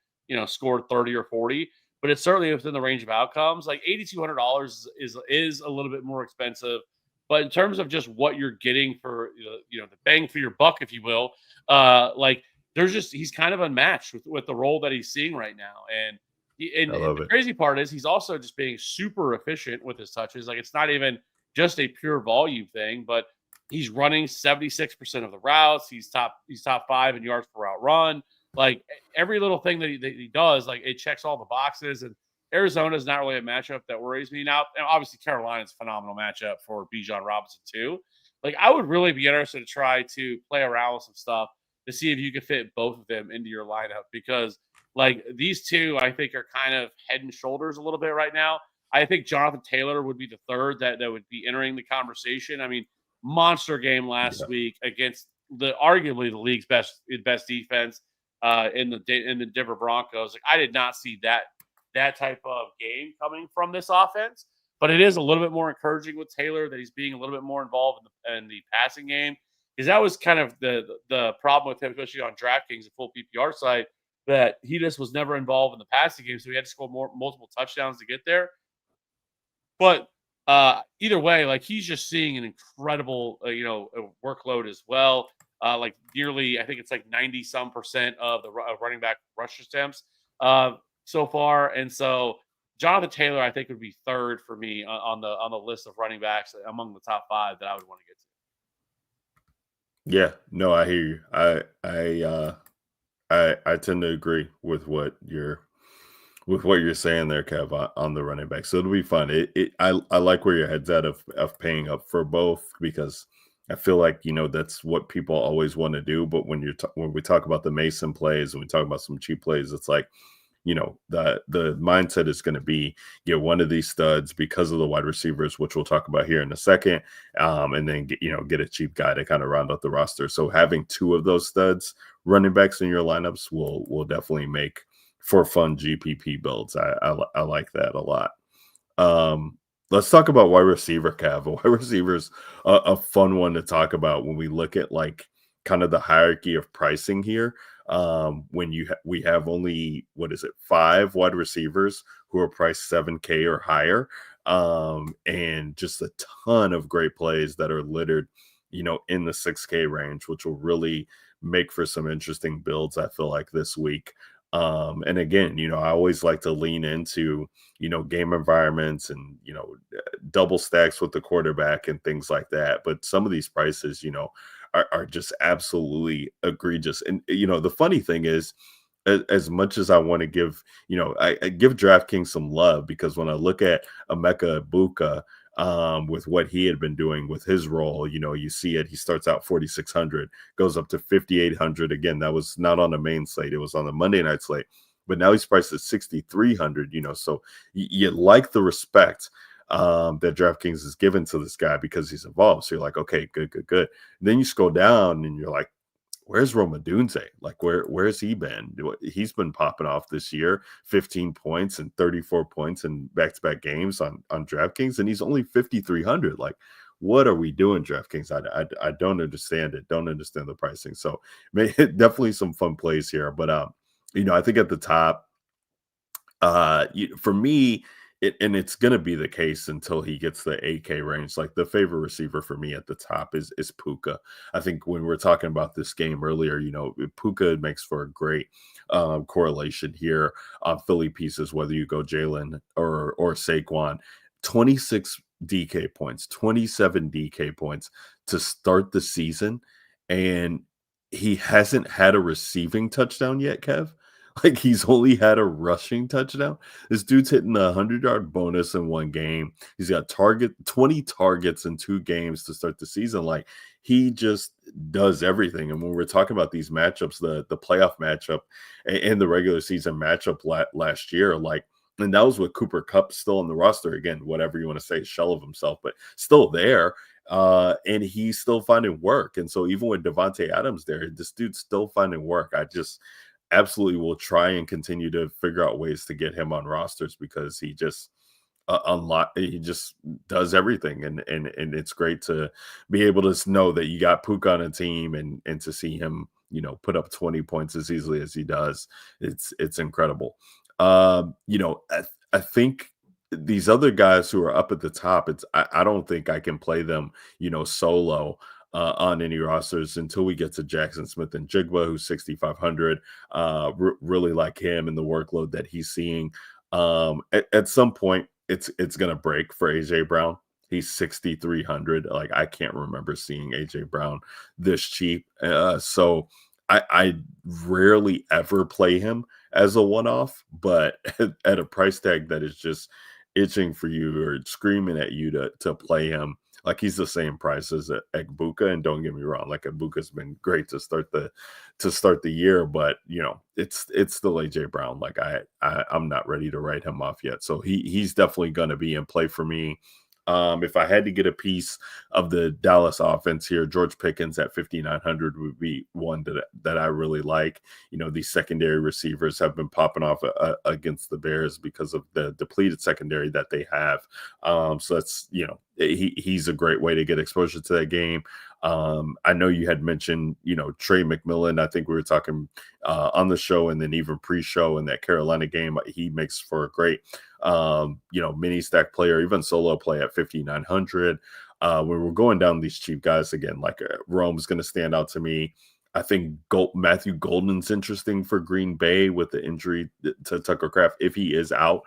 scored 30 or 40, but it's certainly within the range of outcomes. Like $8,200 is a little bit more expensive, but in terms of just what you're getting for the bang for your buck, if you will, like he's kind of unmatched with the role that he's seeing right now. And I and love the it. crazy part is he's also just being super efficient with his touches. Like it's not even just a pure volume thing, but he's running 76% of the routes. He's top 5 in yards per route run. Like every little thing that he does, like it checks all the boxes. And Arizona is not really a matchup that worries me now. And obviously, Carolina's a phenomenal matchup for Bijan Robinson too. Like I would really be interested to try to play around with some stuff to see if you can fit both of them into your lineup, because like these two, I think, are kind of head and shoulders a little bit right now. I think Jonathan Taylor would be the third that would be entering the conversation. I mean, monster game last Yeah, week against the arguably the league's best defense in the Denver Broncos. Like I did not see that type of game coming from this offense, but it is a little bit more encouraging with Taylor that he's being a little bit more involved in the passing game, because that was kind of the problem with him, especially on DraftKings, a full PPR site, that he just was never involved in the passing game, so he had to score multiple touchdowns to get there. But either way, like he's just seeing an incredible, workload as well. Like nearly, I think it's like 90 some percent of the running back rush attempts uh, so far, and so Jonathan Taylor, I think, would be third for me on the list of running backs among the top 5 that I would want to get to. yeah. No, I hear you. I tend to agree with what you're saying there, Kev, on the running back. So it'll be fun. I like where your head's at of paying up for both, because I feel like that's what people always want to do. But when we talk about the Mason plays and we talk about some cheap plays, it's like the mindset is going to be get one of these studs because of the wide receivers, which we'll talk about here in a second, and then get a cheap guy to kind of round out the roster. So having two of those studs running backs in your lineups will definitely make for fun GPP builds. I like that a lot. Let's talk about wide receiver, Cav. Wide receivers, a fun one to talk about when we look at like kind of the hierarchy of pricing here. When we have only, what is it, 5 wide receivers who are priced 7K or higher, and just a ton of great plays that are littered, in the 6K range, which will really make for some interesting builds, I feel like, this week. And again, I always like to lean into game environments and double stacks with the quarterback and things like that. But some of these prices, are just absolutely egregious. And the funny thing is, as much as I want to give, I give DraftKings some love, because when I look at Emeka Ibuka, with what he had been doing with his role, you see it. He starts out 4,600, goes up to 5,800. Again, that was not on the main slate; it was on the Monday night slate. But now he's priced at 6,300. So you like the respect that DraftKings is given to this guy because he's involved. So you're like, okay, good, good, good. And then you scroll down and you're like, where's Roma Dunze? Like, where's he been? He's been popping off this year, 15 points and 34 points in back-to-back games on DraftKings, and he's only 5,300. Like, what are we doing, DraftKings? I don't understand it. Don't understand the pricing. So definitely some fun plays here. But I think at the top, for me, it's going to be the case until he gets the 8K range. Like the favorite receiver for me at the top is Puka. I think when we are talking about this game earlier, Puka makes for a great correlation here on Philly pieces, whether you go Jalen or Saquon. 26 DK points, 27 DK points to start the season, and he hasn't had a receiving touchdown yet, Kev. Like he's only had a rushing touchdown. This dude's hitting a 100-yard bonus in one game. He's got 20 targets in 2 games to start the season. Like he just does everything. And when we're talking about these matchups, the playoff matchup and the regular season matchup last year, like, and that was with Cooper Kupp still on the roster. Again, whatever you want to say, shell of himself, but still there. And he's still finding work. And so even with Devontae Adams there, this dude's still finding work. I just absolutely will try and continue to figure out ways to get him on rosters, because he just he just does everything, and it's great to be able to know that you got Puka on a team and to see him put up 20 points as easily as he does. It's incredible. I think these other guys who are up at the top, I don't think I can play them, solo on any rosters until we get to Jackson Smith and Jigba, who's 6,500. Really like him and the workload that he's seeing. At some point, it's gonna break for AJ Brown. He's 6,300. Like, I can't remember seeing AJ Brown this cheap. So I rarely ever play him as a one-off, but at a price tag that is just itching for you or screaming at you to play him. Like, he's the same price as Egbuka, and don't get me wrong, like, Egbuka's been great to start the year, but it's still AJ Brown. Like, I'm not ready to write him off yet, so he's definitely going to be in play for me. If I had to get a piece of the Dallas offense here, George Pickens at 5,900 would be one that I really like. These secondary receivers have been popping off against the Bears because of the depleted secondary that they have. So that's, he's a great way to get exposure to that game. I know you had mentioned, Trey McMillan. I think we were talking on the show and then even pre-show in that Carolina game. He makes for a great, mini stack player, even solo play at 5,900. When we're going down these cheap guys again, like Rome's going to stand out to me. I think Matthew Golden's interesting for Green Bay with the injury to Tucker Kraft. If he is out,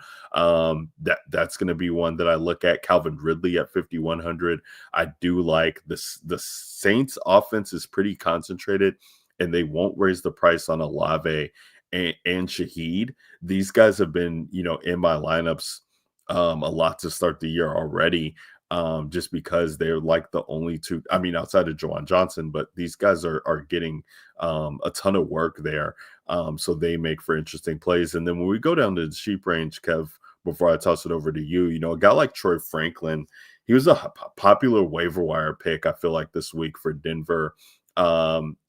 that's going to be one that I look at. Calvin Ridley at 5,100. I do like this. The Saints offense is pretty concentrated, and they won't raise the price on Olave and Shaheed. These guys have been, in my lineups a lot to start the year already. Just because they're like the only two, I mean, outside of Juwan Johnson, but these guys are getting a ton of work there. So they make for interesting plays. And then when we go down to the cheap range, Kev, before I toss it over to you, a guy like Troy Franklin, he was a popular waiver wire pick, I feel like, this week for Denver.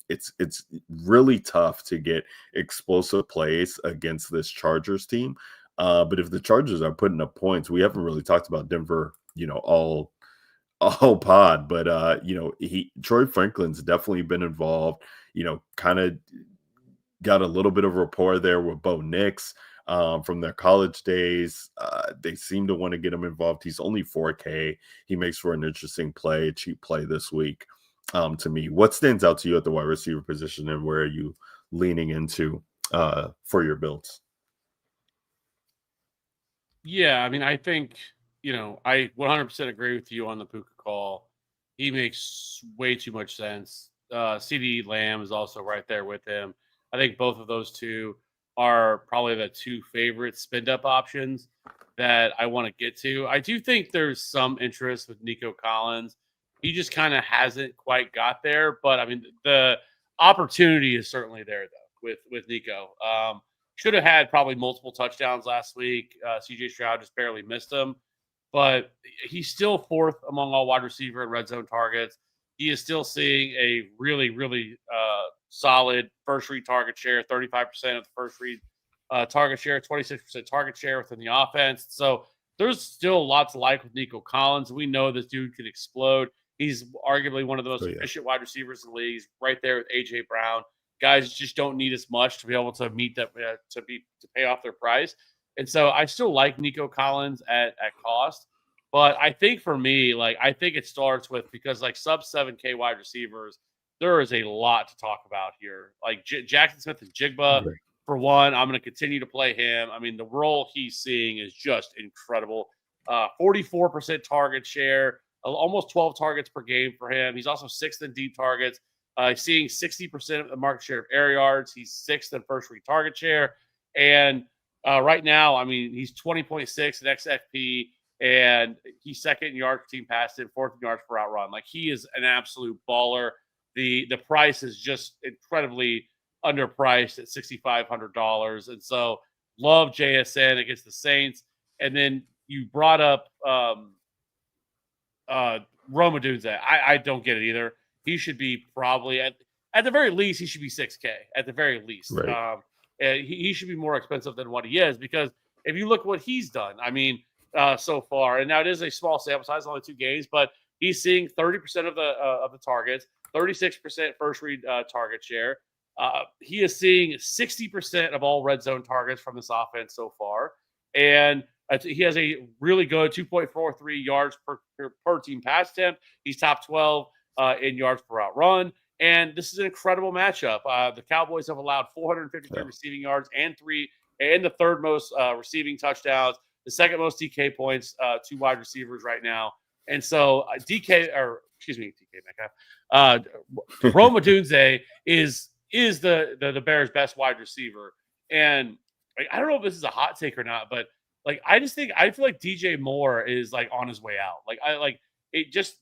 It's really tough to get explosive plays against this Chargers team. But if the Chargers are putting up points, we haven't really talked about Denver, all pod, but Troy Franklin's definitely been involved, kind of got a little bit of rapport there with Bo Nix from their college days. They seem to want to get him involved. He's only 4K. He makes for an interesting play, cheap play this week. To me, what stands out to you at the wide receiver position, and where are you leaning into for your builds? Yeah, I mean, I think, I 100% agree with you on the Puka call. He makes way too much sense. CD Lamb is also right there with him. I think both of those two are probably the two favorite spend up options that I want to get to. I do think there's some interest with Nico Collins. He just kind of hasn't quite got there, but I mean, the opportunity is certainly there though with Nico. Should have had probably multiple touchdowns last week. CJ Stroud just barely missed him, but he's still fourth among all wide receiver and red zone targets. He is still seeing a really, really solid first read target share, 35% of the first read target share, 26% target share within the offense. So there's still lots of like with Nico Collins. We know this dude can explode. He's arguably one of the most efficient wide receivers in the league. He's right there with AJ Brown. Guys just don't need as much to be able to meet that to pay off their price. And so I still like Nico Collins at cost. But I think for me, I think it starts with, because sub 7K wide receivers, there is a lot to talk about here. Like Jackson Smith and Jigba, for one, I'm going to continue to play him. I mean, the role he's seeing is just incredible. 44% target share, almost 12 targets per game for him. He's also sixth in deep targets. Seeing 60% of the market share of air yards. He's sixth in first read target share. And right now, I mean, he's 20.6 in XFP, and he's second in yards per team passed in, fourth in yards per route run. Like, he is an absolute baller. The price is just incredibly underpriced at $6,500. And so love JSN against the Saints. And then you brought up Roma Dunze. I don't get it either. He should be probably at the very least, he should be 6K at the very least. Right. He should be more expensive than what he is, because if you look what he's done, I mean, so far, and now it is a small sample size, only 2 games, but he's seeing 30% of the targets, 36% first read target share, He is seeing 60% of all red zone targets from this offense so far. And he has a really good 2.43 yards per team pass attempt. He's top 12 in yards per route run. And this is an incredible matchup. The Cowboys have allowed 453 receiving yards and the third most receiving touchdowns, the second most DK points to wide receivers right now. And so DK Metcalf, Rome Odunze is the Bears' best wide receiver. And I don't know if this is a hot take or not, but I feel like DJ Moore is on his way out. It just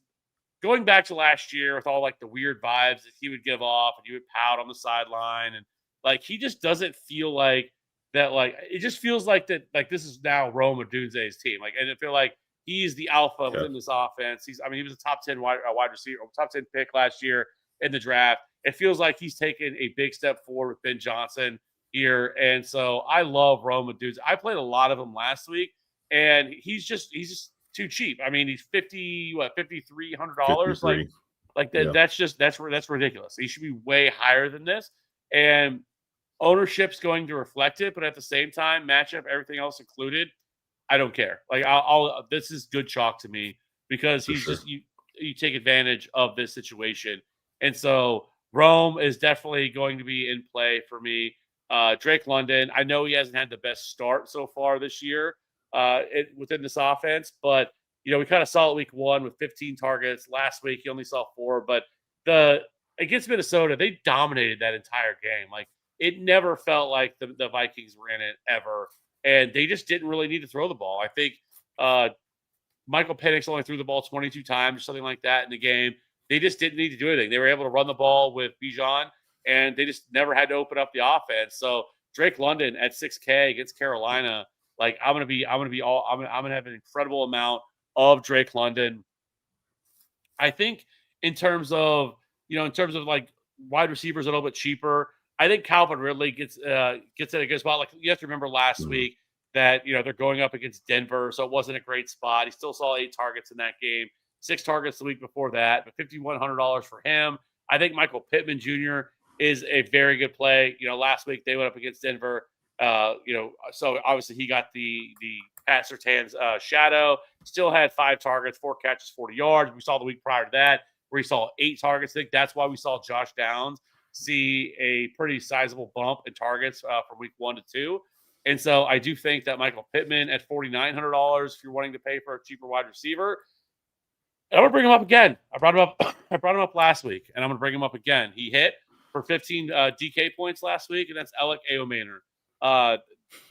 going back to last year with all the weird vibes that he would give off and he would pout on the sideline and he just doesn't feel like that. It just feels like that. This is now Rome Odunze's team. And I feel like he's the alpha within this offense. He was a top 10 wide receiver, top 10 pick last year in the draft. It feels like he's taken a big step forward with Ben Johnson here. And so I love Rome Odunze. I played a lot of him last week, and he's just too cheap. He's $5,300. That's ridiculous. He should be way higher than this. And ownership's going to reflect it, but at the same time, matchup, everything else included, I don't care. This is good chalk to me because he's just you take advantage of this situation. And so Rome is definitely going to be in play for me. Drake London, I know he hasn't had the best start so far this year within this offense, but we kind of saw it week 1 with 15 targets. Last week he only saw 4, but against Minnesota, they dominated that entire game. It never felt like the Vikings were in it ever, and they just didn't really need to throw the ball. I think Michael Penix only threw the ball 22 times or something like that in the game. They just didn't need to do anything. They were able to run the ball with Bijan, and they just never had to open up the offense. So Drake London at $6K against Carolina, I'm gonna have an incredible amount of Drake London. I think in terms of wide receivers a little bit cheaper, I think Calvin Ridley gets at a good spot. You have to remember last week that they're going up against Denver, so it wasn't a great spot. He still saw 8 targets in that game. 6 targets the week before that, but $5,100 for him. I think Michael Pittman Jr. is a very good play. Last week they went up against Denver. So obviously he got the Pat Surtain's shadow. Still had 5 targets, 4 catches, 40 yards. We saw the week prior to that where he saw 8 targets. I think that's why we saw Josh Downs see a pretty sizable bump in targets from week 1 to 2. And so I do think that Michael Pittman at $4,900, if you're wanting to pay for a cheaper wide receiver, and I'm gonna bring him up again. I brought him up last week, and I'm gonna bring him up again. He hit for 15 DK points last week, and that's Alec Aomaner.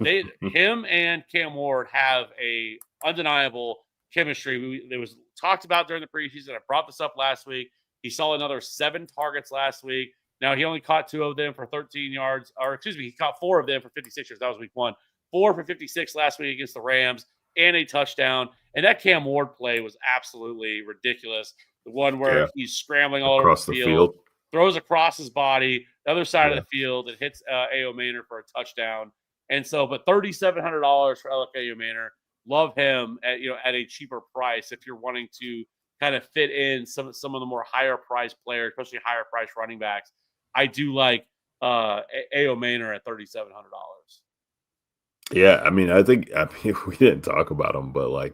Him and Cam Ward have a undeniable chemistry. It was talked about during the preseason. I brought this up last week. He saw another 7 targets last week. Now he only caught 2 of them for 13 yards, he caught 4 of them for 56 yards. That was week 1. 4 for 56 last week against the Rams and a touchdown. And that Cam Ward play was absolutely ridiculous. The one where he's scrambling all over the field, throws across his body, the other side of the field, and hits Aomaner for a touchdown. And so, but $3,700 for Alec Aomaner. Love him at a cheaper price if you're wanting to kind of fit in some of the more higher price players, especially higher price running backs. I do like Aomaner at $3,700. Yeah, I think we didn't talk about him, but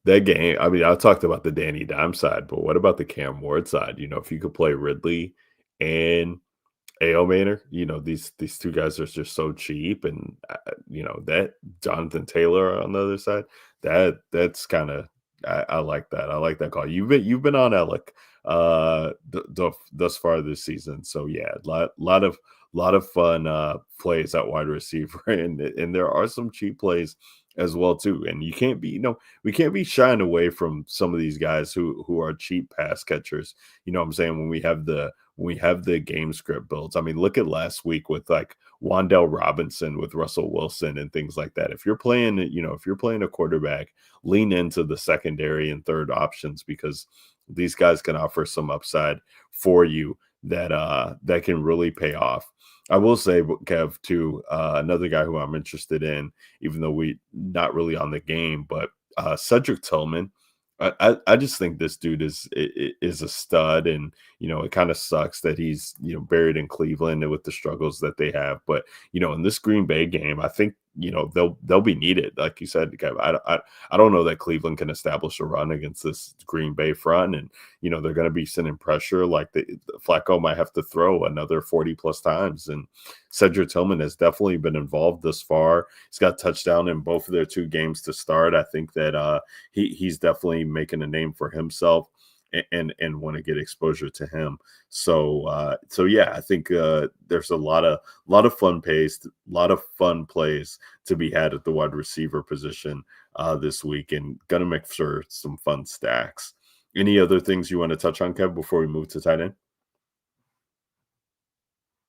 that game. I talked about the Danny Dime side, but what about the Cam Ward side? If you could play Ridley and Aomaner, these 2 guys are just so cheap, and that Jonathan Taylor on the other side, that's kind of I like that. I like that call. You've been on Alec thus far this season, so yeah, lot of fun plays at wide receiver, and there are some cheap plays as well too. And you can't be, we can't be shying away from some of these guys who are cheap pass catchers. You know what I'm saying? When we have the game script builds. Look at last week with Wan'Dale Robinson with Russell Wilson and things like that. If you're playing a quarterback, lean into the secondary and third options, because these guys can offer some upside for you that can really pay off. I will say, Kev, too, another guy who I'm interested in, even though we not really on the game, but Cedric Tillman I just think this dude is a stud, and it kind of sucks that he's buried in Cleveland and with the struggles that they have. But in this Green Bay game, I think they'll be needed, like you said, Kev. I don't know that Cleveland can establish a run against this Green Bay front, and they're going to be sending pressure. Like Flacco might have to throw another 40 plus times, and Cedric Tillman has definitely been involved thus far. He's got touchdown in both of their 2 games to start. I think that he's definitely making a name for himself, and want to get exposure to him. So yeah, I think there's a lot of fun plays to be had at the wide receiver position this week, and gonna make sure some fun stacks. Any other things you want to touch on, Kev, before we move to tight end?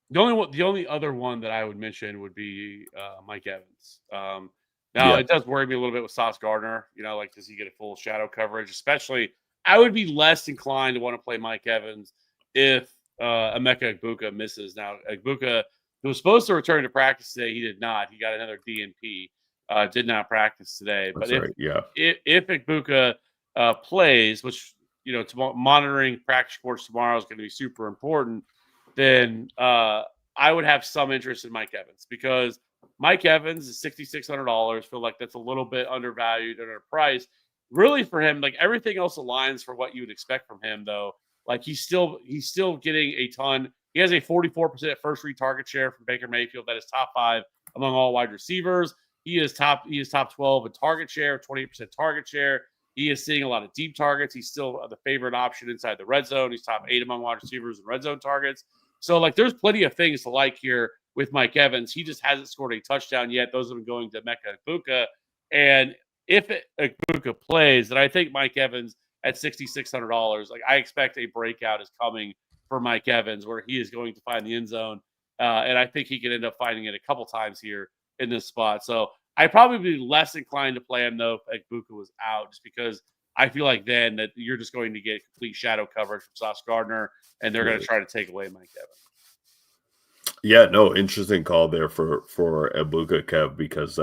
The only other one that I would mention would be Mike Evans. Now Yeah, it does worry me a little bit with Sauce Gardner. Like does he get a full shadow coverage? Especially, I would be less inclined to want to play Mike Evans if Emeka Egbuka misses. Now Egbuka, who was supposed to return to practice today, he did not. He got another DNP. Did not practice today. But that's right. Yeah, if Egbuka plays, which monitoring practice reports tomorrow is going to be super important, then I would have some interest in Mike Evans because Mike Evans is $6,600. Feel like that's a little bit undervalued and underpriced. Really, for him, like everything else aligns for what you would expect from him, though. Like he's still getting a ton. He has a 44% first read target share from Baker Mayfield. That is top 5 among all wide receivers. He is top 12 in target share, 20% target share. He is seeing a lot of deep targets. He's still the favorite option inside the red zone. He's top 8 among wide receivers in red zone targets. So, like, there's plenty of things to like here with Mike Evans. He just hasn't scored a touchdown yet. Those have been going to Emeka Egbuka. And if Egbuka plays, then I think Mike Evans at $6,600, like, I expect a breakout is coming for Mike Evans where he is going to find the end zone. And I think he could end up finding it a couple times here in this spot. So I'd probably be less inclined to play him, though, if Egbuka was out, just because I feel like then that you're just going to get complete shadow coverage from Sauce Gardner, and they're going to right. try to take away Mike Evans. Yeah, no, interesting call there for Ebuka, Kev, because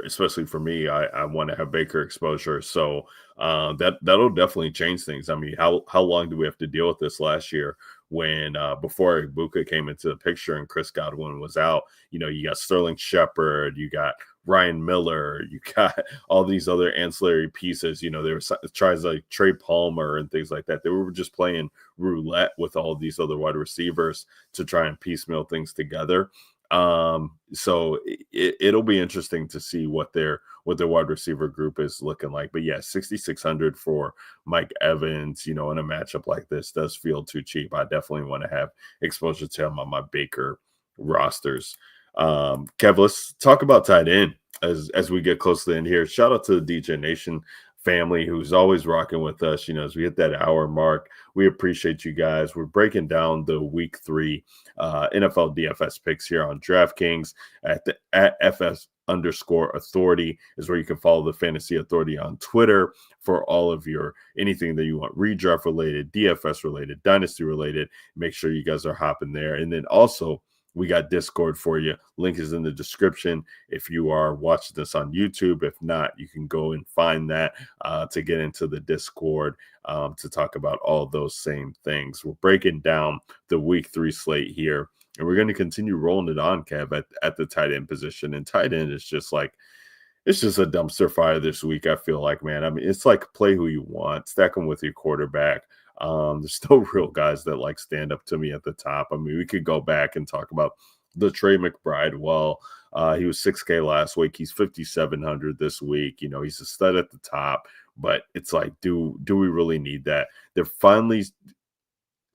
especially for me, I want to have Baker exposure, so that'll definitely change things. I mean, how long do we have to deal with this last year when before Ebuka came into the picture and Chris Godwin was out? You got Sterling Shepard, you got Ryan Miller, you got all these other ancillary pieces. There were tries like Trey Palmer and things like that. They were just playing roulette with all these other wide receivers to try and piecemeal things together. So it'll be interesting to see what their wide receiver group is looking like. But yeah, 6,600 for Mike Evans, in a matchup like this does feel too cheap. I definitely want to have exposure to him on my Baker rosters. Kev, let's talk about tight end as we get close to the end here. Shout out to the DJ Nation family who's always rocking with us. As we hit that hour mark, we appreciate you guys. We're breaking down the week 3 NFL DFS picks here on DraftKings at FS_authority is where you can follow the Fantasy Authority on Twitter for all of your anything that you want redraft related, DFS related, dynasty related. Make sure you guys are hopping there. And then also we got Discord for you. Link is in the description if you are watching this on YouTube. If not, you can go and find that to get into the Discord to talk about all those same things. We're breaking down the week 3 slate here, and we're going to continue rolling it on, Kev, at the tight end position. And tight end is just like, it's just a dumpster fire this week, I feel like, man. I mean, it's like play who you want, stack them with your quarterback. There's no real guys that like stand up to me at the top. I mean, we could go back and talk about the Trey McBride. Well, he was 6K last week. He's 5,700 this week. He's a stud at the top, but it's like, do we really need that? They're finally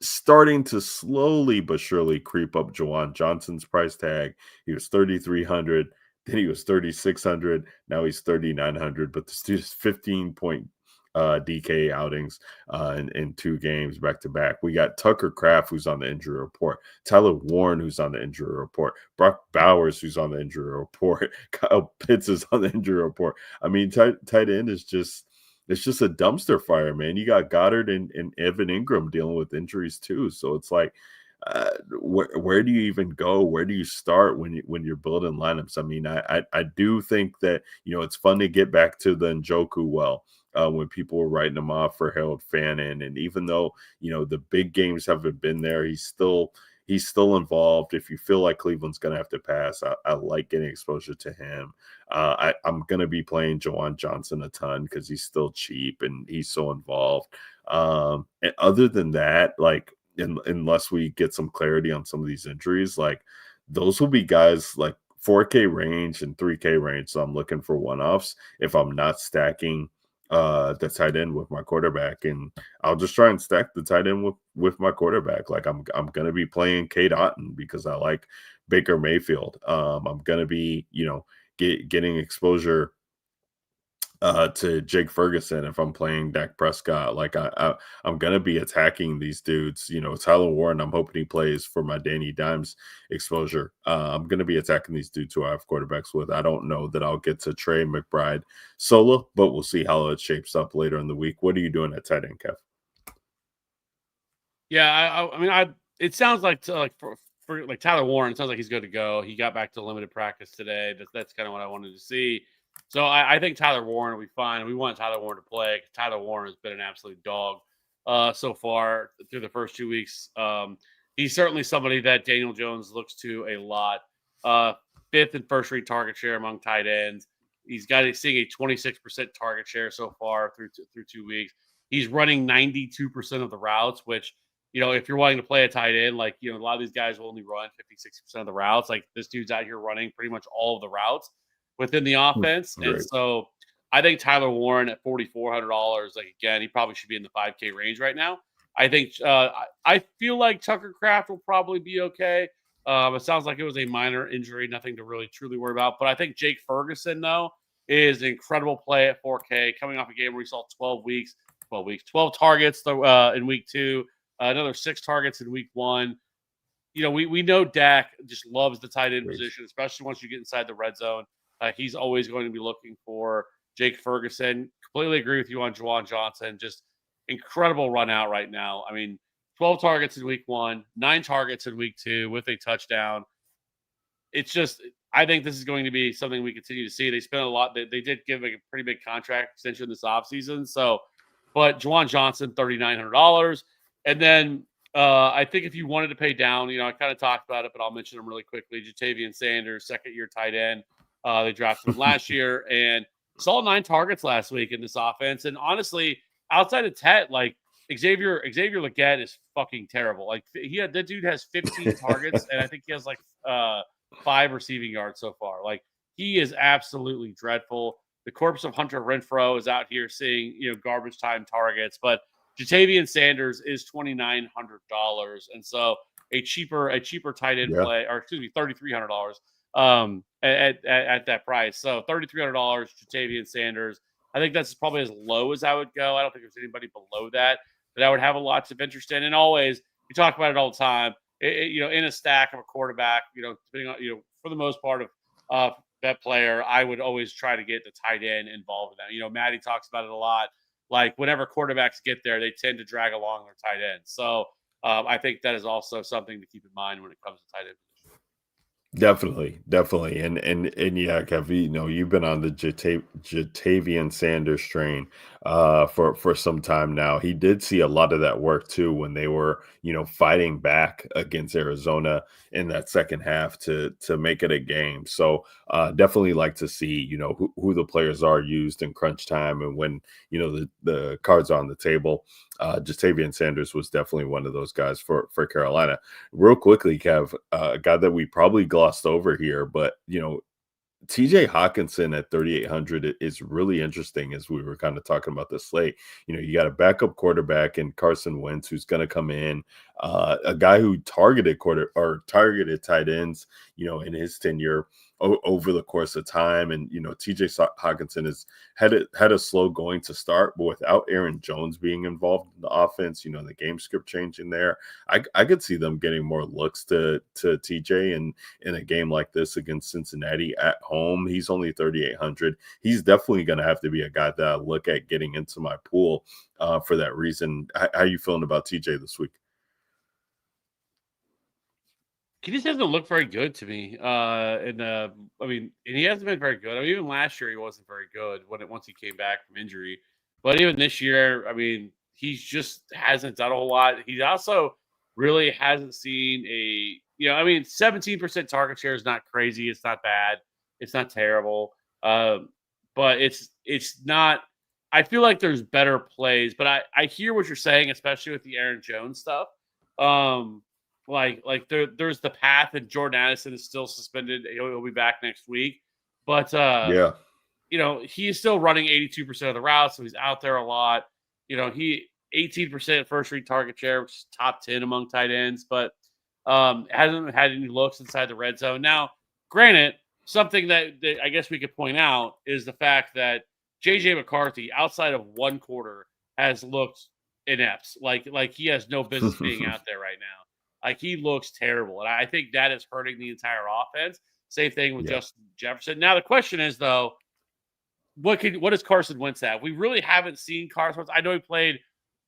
starting to slowly but surely creep up Jawan Johnson's price tag. He was 3,300. Then he was 3,600. Now he's 3,900. But the student's 15-point DK outings in 2 games back to back. We got Tucker Kraft, who's on the injury report. Tyler Warren, who's on the injury report. Brock Bowers, who's on the injury report. Kyle Pitts is on the injury report. I mean, tight end is just. It's just a dumpster fire, man. You got Goddard and Evan Ingram dealing with injuries too. So it's like, where do you even go? Where do you start when you're building lineups? I mean, I do think that it's fun to get back to the Njoku well. when people were writing him off for Harold Fannin. And even though, the big games haven't been there, he's still involved. If you feel like Cleveland's going to have to pass, I like getting exposure to him. I'm going to be playing Jawan Johnson a ton because he's still cheap and he's so involved. And other than that, like, unless we get some clarity on some of these injuries, like, those will be guys like 4K range and 3K range. So I'm looking for one offs if I'm not stacking the tight end with my quarterback, and I'll just try and stack the tight end with my quarterback. Like, I'm gonna be playing Kate Otten because I like Baker Mayfield. I'm gonna be getting exposure to Jake Ferguson if I'm playing Dak Prescott. Like, I'm gonna be attacking these dudes. Tyler Warren, I'm hoping he plays for my Danny Dimes exposure. I'm gonna be attacking these dudes who I have quarterbacks with. I don't know that I'll get to Trey McBride solo, but we'll see how it shapes up later in the week. What are you doing at tight end, Kev? Yeah, I mean, it sounds like for like Tyler Warren, it sounds like he's good to go. He got back to limited practice today. That's kind of what I wanted to see. So I think Tyler Warren will be fine. We want Tyler Warren to play. Tyler Warren has been an absolute dog so far through the first 2 weeks. He's certainly somebody that Daniel Jones looks to a lot. Fifth and first read target share among tight ends. He's seeing a 26% target share so far through 2 weeks. He's running 92% of the routes, which, if you're wanting to play a tight end, like, a lot of these guys will only run 50, 60% of the routes. Like, this dude's out here running pretty much all of the routes within the offense. And Great. so I think Tyler Warren at $4,400, like, again, he probably should be in the 5K range right now. I think I feel like Tucker Kraft will probably be okay. It sounds like it was a minor injury, nothing to really truly worry about. But I think Jake Ferguson, though, is an incredible play at 4K, coming off a game where he saw 12 targets in week 2, another 6 targets in week 1. We know Dak just loves the tight end Great. position, especially once you get inside the red zone. He's always going to be looking for Jake Ferguson. Completely agree with you on Jawan Johnson. Just incredible run out right now. I mean, 12 targets in week 1, 9 targets in week 2 with a touchdown. It's just, I think this is going to be something we continue to see. They spent a lot. They did give a pretty big contract extension this offseason. So, but Jawan Johnson, $3,900. And then I think if you wanted to pay down, I kind of talked about it, but I'll mention them really quickly. Jatavian Sanders, second-year tight end. They drafted him last year and saw 9 targets last week in this offense. And honestly, outside of Tet, like, Xavier Legette is fucking terrible. Like, that dude has 15 targets, and I think he has like 5 receiving yards so far. Like, he is absolutely dreadful. The corpse of Hunter Renfrow is out here seeing, garbage time targets, but Jatavian Sanders is $2,900, and so a cheaper tight end Yeah. play, or excuse me, $3,300 at that price. So $3,300, Jatavian Sanders. I think that's probably as low as I would go. I don't think there's anybody below that I would have a lot of interest in. And always, we talk about it all the time. In a stack of a quarterback, depending on, for the most part of that player, I would always try to get the tight end involved in that. Maddie talks about it a lot. Like, whenever quarterbacks get there, they tend to drag along their tight end. So I think that is also something to keep in mind when it comes to tight end position. Definitely, and yeah, Kev, you've been on the Jatavian Sanders train for some time now. He did see a lot of that work too when they were fighting back against Arizona in that second half to make it a game. So definitely like to see who the players are used in crunch time and when the cards are on the table. Jatavian Sanders was definitely one of those guys for Carolina. Real quickly, Kev, a guy that we probably glossed over here, but TJ Hawkinson at 3,800 is really interesting as we were kind of talking about this slate. You got a backup quarterback in Carson Wentz who's going to come in, a guy who targeted tight ends, in his tenure over the course of time. And, TJ Hawkinson has had a slow going to start, but without Aaron Jones being involved in the offense, the game script changing there, I could see them getting more looks to TJ in a game like this against Cincinnati at home. He's only 3,800. He's definitely going to have to be a guy that I look at getting into my pool for that reason. How are you feeling about TJ this week? He just hasn't looked very good to me. And he hasn't been very good. I mean, even last year he wasn't very good once he came back from injury. But even this year, I mean, he just hasn't done a whole lot. He also really hasn't seen I mean, 17% target share is not crazy. It's not bad. It's not terrible. Um, but it's not. I feel like there's better plays, but I hear what you're saying, especially with the Aaron Jones stuff. Um, there's the path, and Jordan Addison is still suspended. He'll be back next week, but Yeah, he's still running 82% of the routes, so he's out there a lot. He 18% first read target share, which is top 10 among tight ends, but hasn't had any looks inside the red zone. Now, granted, something that I guess we could point out is the fact that JJ McCarthy, outside of one quarter, has looked inept. Like he has no business being out there right now. Like he looks terrible, and I think that is hurting the entire offense. Same thing with yeah. Justin Jefferson. Now the question is though, what does Carson Wentz have? We really haven't seen Carson Wentz. I know he played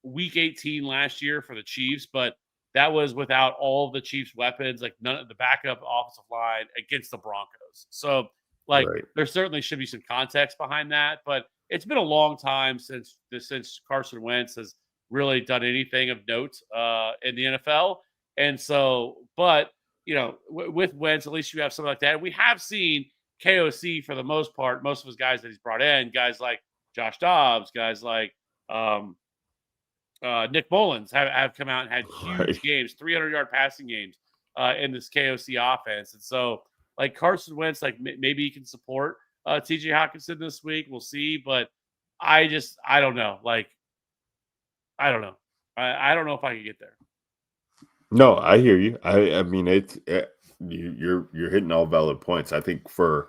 Week 18 last year for the Chiefs, but that was without all of the Chiefs' weapons, like none of the backup offensive line against the Broncos. So, like, Right. there certainly should be some context behind that. But it's been a long time since Carson Wentz has really done anything of note in the NFL. And so, but with Wentz, at least you have something like that. We have seen KOC for the most part, most of his guys that he's brought in, guys like Josh Dobbs, guys like Nick Mullins have come out and had huge Right. games, 300-yard passing games in this KOC offense. And so, like Carson Wentz, like maybe he can support TJ Hawkinson this week. We'll see. But I don't know. Like, I don't know. I don't know if I can get there. No, I hear you. I mean you're hitting all valid points. I think for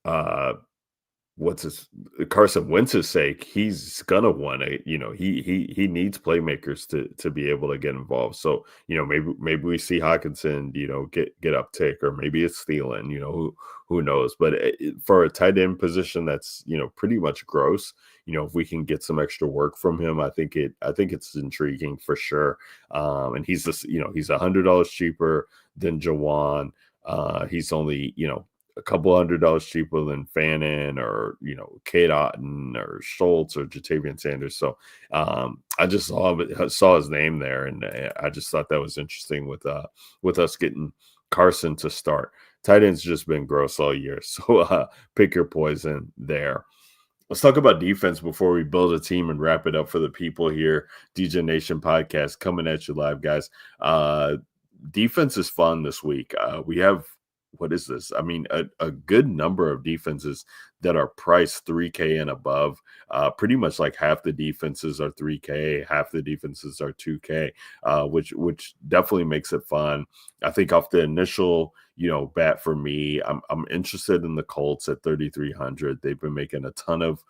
uh what's his Carson Wentz's sake, he's gonna want to, he needs playmakers to be able to get involved. So, maybe we see Hawkinson, get uptick, or maybe it's Thielen, who knows. But for a tight end position that's, pretty much gross, if we can get some extra work from him, I think it's intriguing for sure. And he's $100 cheaper than Jawan. He's only, a couple $100 cheaper than Fannin, or Kate Otten, or Schultz, or Jatavian Sanders. So I just saw his name there, and I just thought that was interesting with us getting Carson to start. Tight end's just been gross all year, so pick your poison there. Let's talk about defense before we build a team and wrap it up for the people here. DJ Nation podcast coming at you live, guys. Defense is fun this week. We have, what is this? I mean, a good number of defenses that are priced 3K and above. Pretty much like half the defenses are 3K, half the defenses are 2K, which definitely makes it fun. I think off the initial, bat for me, I'm interested in the Colts at 3,300. They've been making a ton of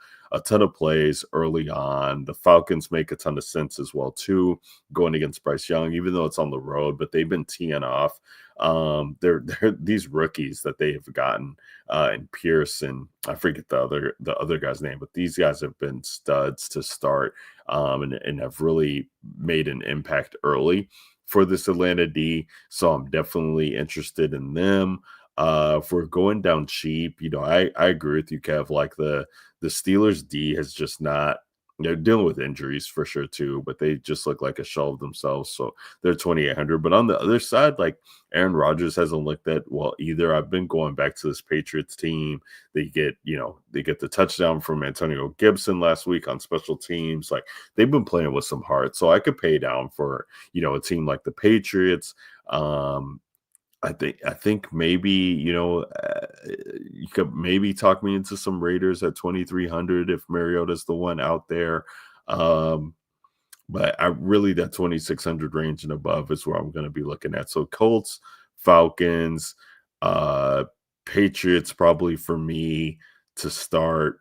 plays early on. The Falcons make a ton of sense as well too, going against Bryce Young, even though it's on the road, but they've been teeing off. They're these rookies that they have gotten, and Pierce, and I forget the other guy's name, but these guys have been studs to start, and have really made an impact early for this Atlanta D. So I'm definitely interested in them. If we're going down cheap, I agree with you, Kev. Like the Steelers D has just not, they're dealing with injuries for sure too, but they just look like a shell of themselves. So they're 2,800. But on the other side, like Aaron Rodgers hasn't looked that well either. I've been going back to this Patriots team. They get the touchdown from Antonio Gibson last week on special teams. Like they've been playing with some heart. So I could pay down for, a team like the Patriots. I think maybe, you could maybe talk me into some Raiders at 2,300 if Mariota's the one out there. But I really, that 2,600 range and above is where I'm going to be looking at. So Colts, Falcons, Patriots probably for me to start.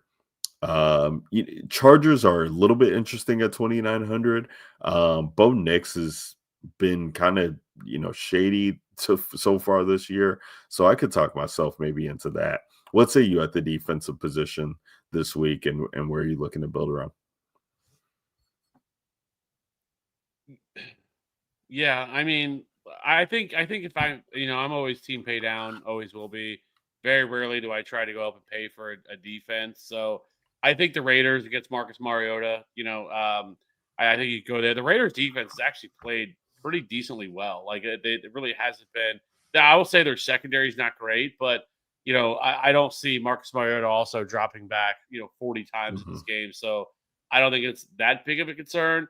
Chargers are a little bit interesting at 2,900. Bo Nix has been kind of, shady so far this year. So I could talk myself maybe into that. What say you at the defensive position this week, and where are you looking to build around? Yeah, I mean, I think if I'm always team pay down, always will be. Very rarely do I try to go up and pay for a defense. So I think the Raiders against Marcus Mariota, I think you go there. The Raiders defense has actually played pretty decently well. Like it really hasn't been. I will say their secondary is not great, but I don't see Marcus Mariota also dropping back 40 times in Mhm. this game. So I don't think it's that big of a concern.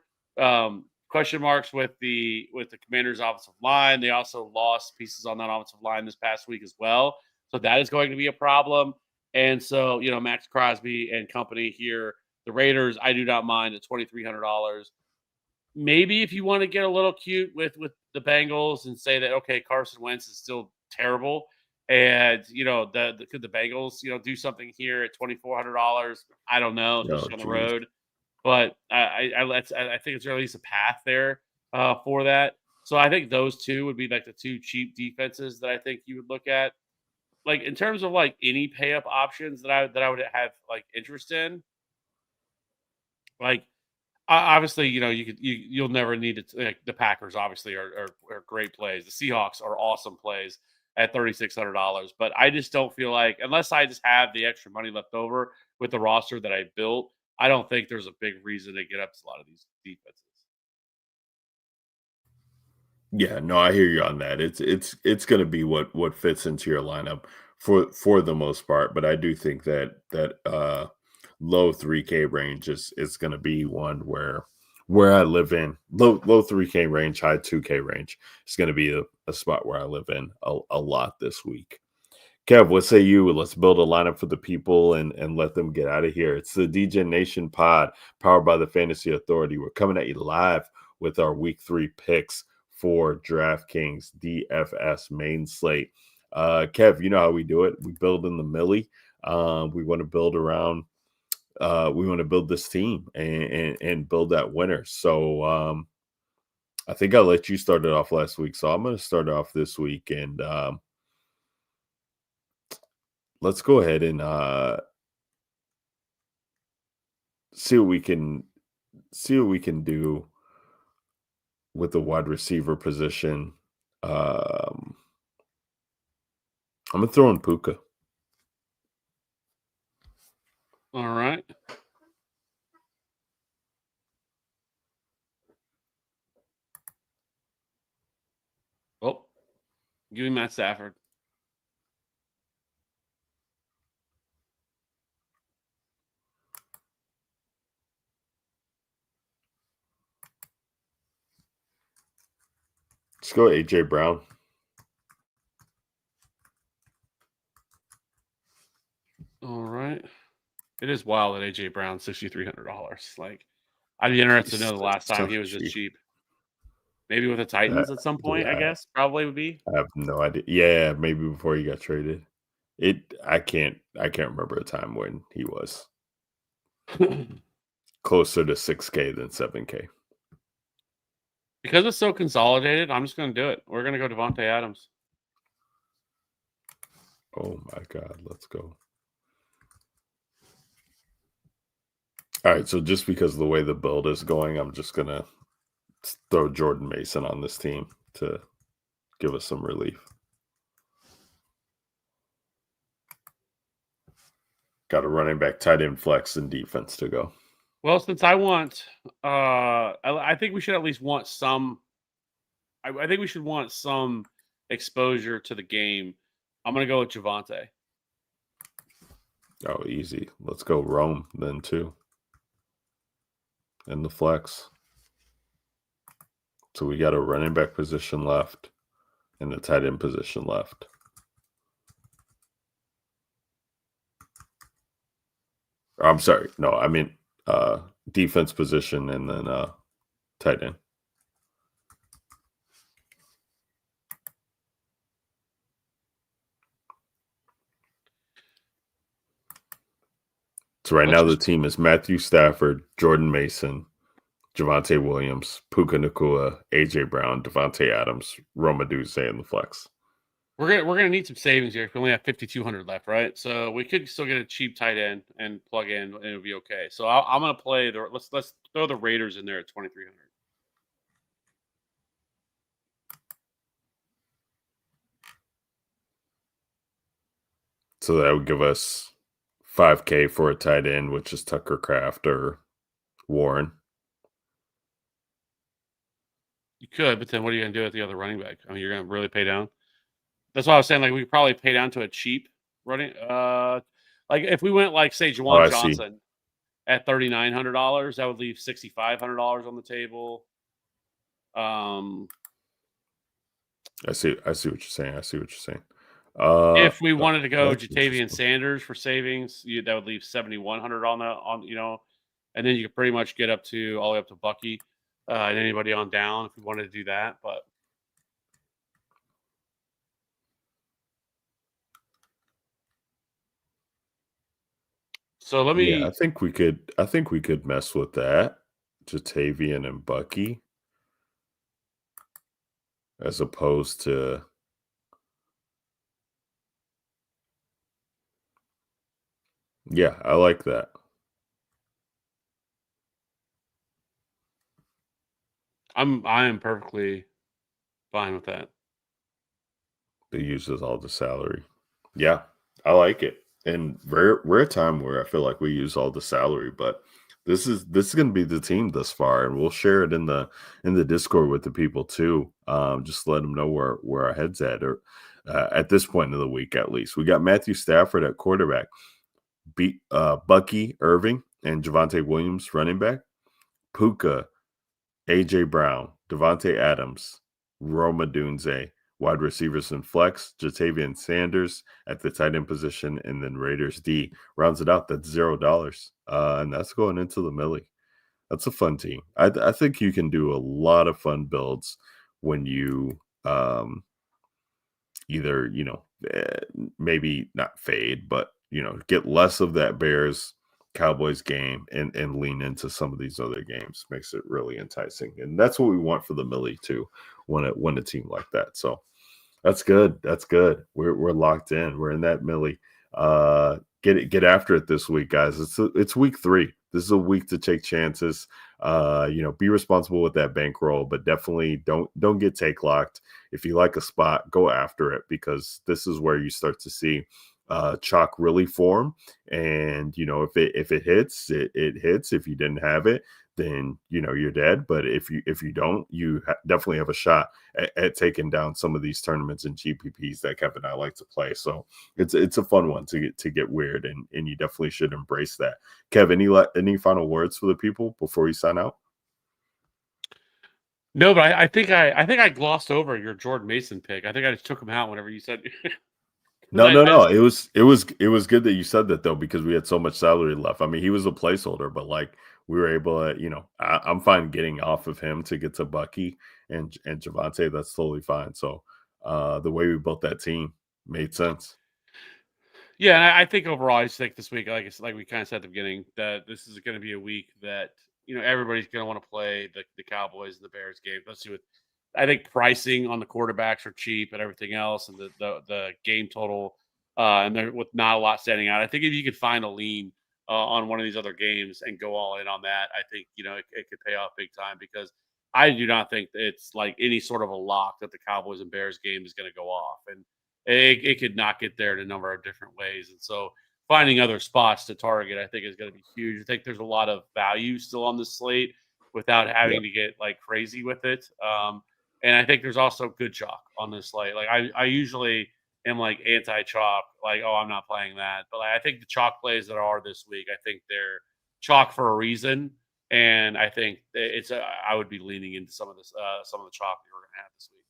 Question marks with the Commanders' offensive line. They also lost pieces on that offensive line this past week as well. So that is going to be a problem. And so, Max Crosby and company here, the Raiders, I do not mind at $2,300. Maybe if you want to get a little cute with the Bengals and say that okay, Carson Wentz is still terrible, and could the Bengals do something here at $2,400? I don't know, Oh, especially on the geez. road, but I think it's at least a path there for that. So I think those two would be like the two cheap defenses that I think you would look at. Like in terms of like any pay up options that I would have like interest in, like obviously, you'll never need it. Like the Packers obviously are great plays. The Seahawks are awesome plays at $3,600. But I just don't feel like unless I just have the extra money left over with the roster that I built, I don't think there's a big reason to get up to a lot of these defenses. Yeah, no, I hear you on that. It's going to be what fits into your lineup for the most part, but I do think that low 3K range is going to be one where I live in. Low 3K range, high 2K range is going to be a spot where I live in a lot this week. Kev, what say you? Let's build a lineup for the people and let them get out of here. It's the DJ Nation pod powered by the Fantasy Authority. We're coming at you live with our week 3 picks for Draftkings DFS main slate. Kev, you know how we do it. We build in the millie. We want to build around. We want to build this team and build that winner. So I think I let you start it off last week. So I'm going to start off this week and let's go ahead and see what we can do with the wide receiver position. Um, I'm gonna throw in Puka. All right. Well, give me Matt Stafford. Let's go AJ Brown. All right. It is wild that AJ Brown $6,300. Like, I'd be interested to He's know the last time so he was this cheap. cheap. Maybe with the Titans at some Dude, point, I guess. Probably would be. I have no idea. Yeah, maybe before he got traded. I can't remember a time when he was closer to 6K than 7K. Because it's so consolidated, I'm just going to do it. We're going to go Devontae Adams. Oh my God, let's go. All right, so just because of the way the build is going, I'm just gonna throw Jordan Mason on this team to give us some relief. Got a running back, tight end, flex, and defense to go. Well, since I want, I think we should at least want some. I think we should want some exposure to the game. I'm going to go with Javante. Oh, easy. Let's go Rome then too. And the flex. So we got a running back position left and a tight end position left. I'm sorry. No, I mean defense position and then tight end. So right Let's now the just team is Matthew Stafford, Jordan Mason, Javante Williams, Puka Nakua, AJ Brown, Devontae Adams, Roma Duce, and the flex. we're gonna need some savings here. We only have 5,200 left, right? So we could still get a cheap tight end and plug in, and it'll be okay. So I'm gonna play the let's throw the Raiders in there at 2,300. So that would give us 5K for a tight end, which is Tucker Kraft or Warren. You could, but then what are you going to do with the other running back? I mean, you're going to really pay down. That's why I was saying, like, we could probably pay down to a cheap running. Like if we went like say Oh, Juwan I see. Johnson at $3,900, that would leave $6,500 on the table. I see what you're saying. I see what you're saying. If we wanted to go That's Jatavian interesting. Sanders for savings, that would leave $7,100 on and then you could pretty much get up to all the way up to Bucky and anybody on down if we wanted to do that. But so let Yeah, I me. think we could mess with that. Jatavian and Bucky, as opposed to yeah, I like that. I am perfectly fine with that. It uses all the salary. Yeah, I like it. And rare time where I feel like we use all the salary, but this is going to be the team thus far, and we'll share it in the Discord with the people too. Just let them know where our heads at this point of the week at least. We got Matthew Stafford at quarterback, Bucky Irving and Javonte Williams running back, Puka, AJ Brown, Devontae Adams, Roma Dunze, wide receivers and flex, Jatavian Sanders at the tight end position, and then Raiders D rounds it out. That's $0, and that's going into the millie. That's a fun team. I think you can do a lot of fun builds when you either maybe not fade, but get less of that Bears Cowboys game and lean into some of these other games. Makes it really enticing, and that's what we want for the millie too. When a team like that, so that's good. That's good. We're locked in. We're in that millie. Get after it this week, guys. It's week 3. This is a week to take chances. Be responsible with that bankroll, but definitely don't get take locked. If you like a spot, go after it, because this is where you start to see chalk really form. And if it hits, it hits. If you didn't have it, then you're dead. But if you don't, you definitely have a shot at taking down some of these tournaments and GPPs that Kevin and I like to play. So it's a fun one to get weird, and you definitely should embrace that. Kevin, any final words for the people before we sign out? No, but I think I glossed over your Jordan Mason pick. I think I just took him out whenever you said. No, I no, no. just, It was good that you said that though, because we had so much salary left. I mean, he was a placeholder, but like we were able to, I'm fine getting off of him to get to Bucky and Javante. That's totally fine. So the way we built that team made sense. yeah, and I think overall, I just think this week, like we kind of said at the beginning, that this is going to be a week that everybody's going to want to play the Cowboys and the Bears game. Let's see what I think pricing on the quarterbacks are cheap and everything else, and the game total, and there with not a lot standing out. I think if you could find a lean on one of these other games and go all in on that, I think it could pay off big time, because I do not think that it's like any sort of a lock that the Cowboys and Bears game is going to go off, and it could not get there in a number of different ways. And so finding other spots to target, I think, is going to be huge. I think there's a lot of value still on this slate without Yeah. having to get like crazy with it. And I think there's also good chalk on this slate. Like I usually am like anti chalk, like, oh, I'm not playing that. But like, I think the chalk plays that are this week, I think they're chalk for a reason. And I think I would be leaning into some of this, some of the chalk that we're going to have this week.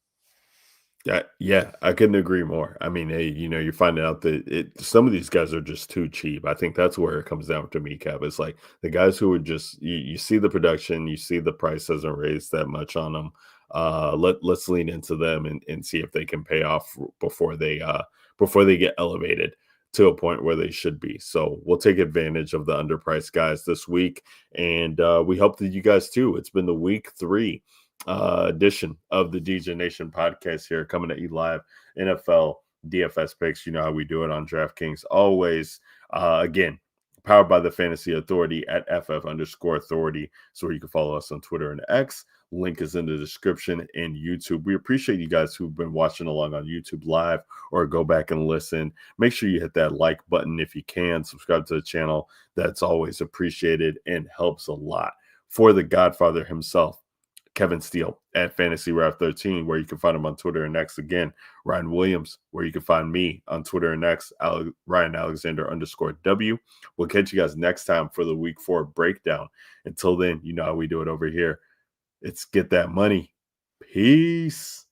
Yeah, I couldn't agree more. I mean, hey, you're finding out that some of these guys are just too cheap. I think that's where it comes down to me, Kev. It's like the guys who are just you see the production, you see the price hasn't raised that much on them. Let's lean into them and see if they can pay off before they get elevated to a point where they should be. So we'll take advantage of the underpriced guys this week, and we hope that you guys too. It's been the week 3 edition of the DJ Nation podcast here, coming at you live. NFL DFS picks. You know how we do it on DraftKings. Always, again, powered by the Fantasy Authority at FF_authority. So you can follow us on Twitter and X. Link is in the description and YouTube. We appreciate you guys who've been watching along on YouTube Live or go back and listen. Make sure you hit that like button if you can. Subscribe to the channel. That's always appreciated and helps a lot. For the Godfather himself, Kevin Steele at Fantasy Rap 13, where you can find him on Twitter and X again. Ryan Williams, where you can find me on Twitter and X, Ryan Alexander_W. We'll catch you guys next time for the week 4 breakdown. Until then, you know how we do it over here. It's get that money. Peace.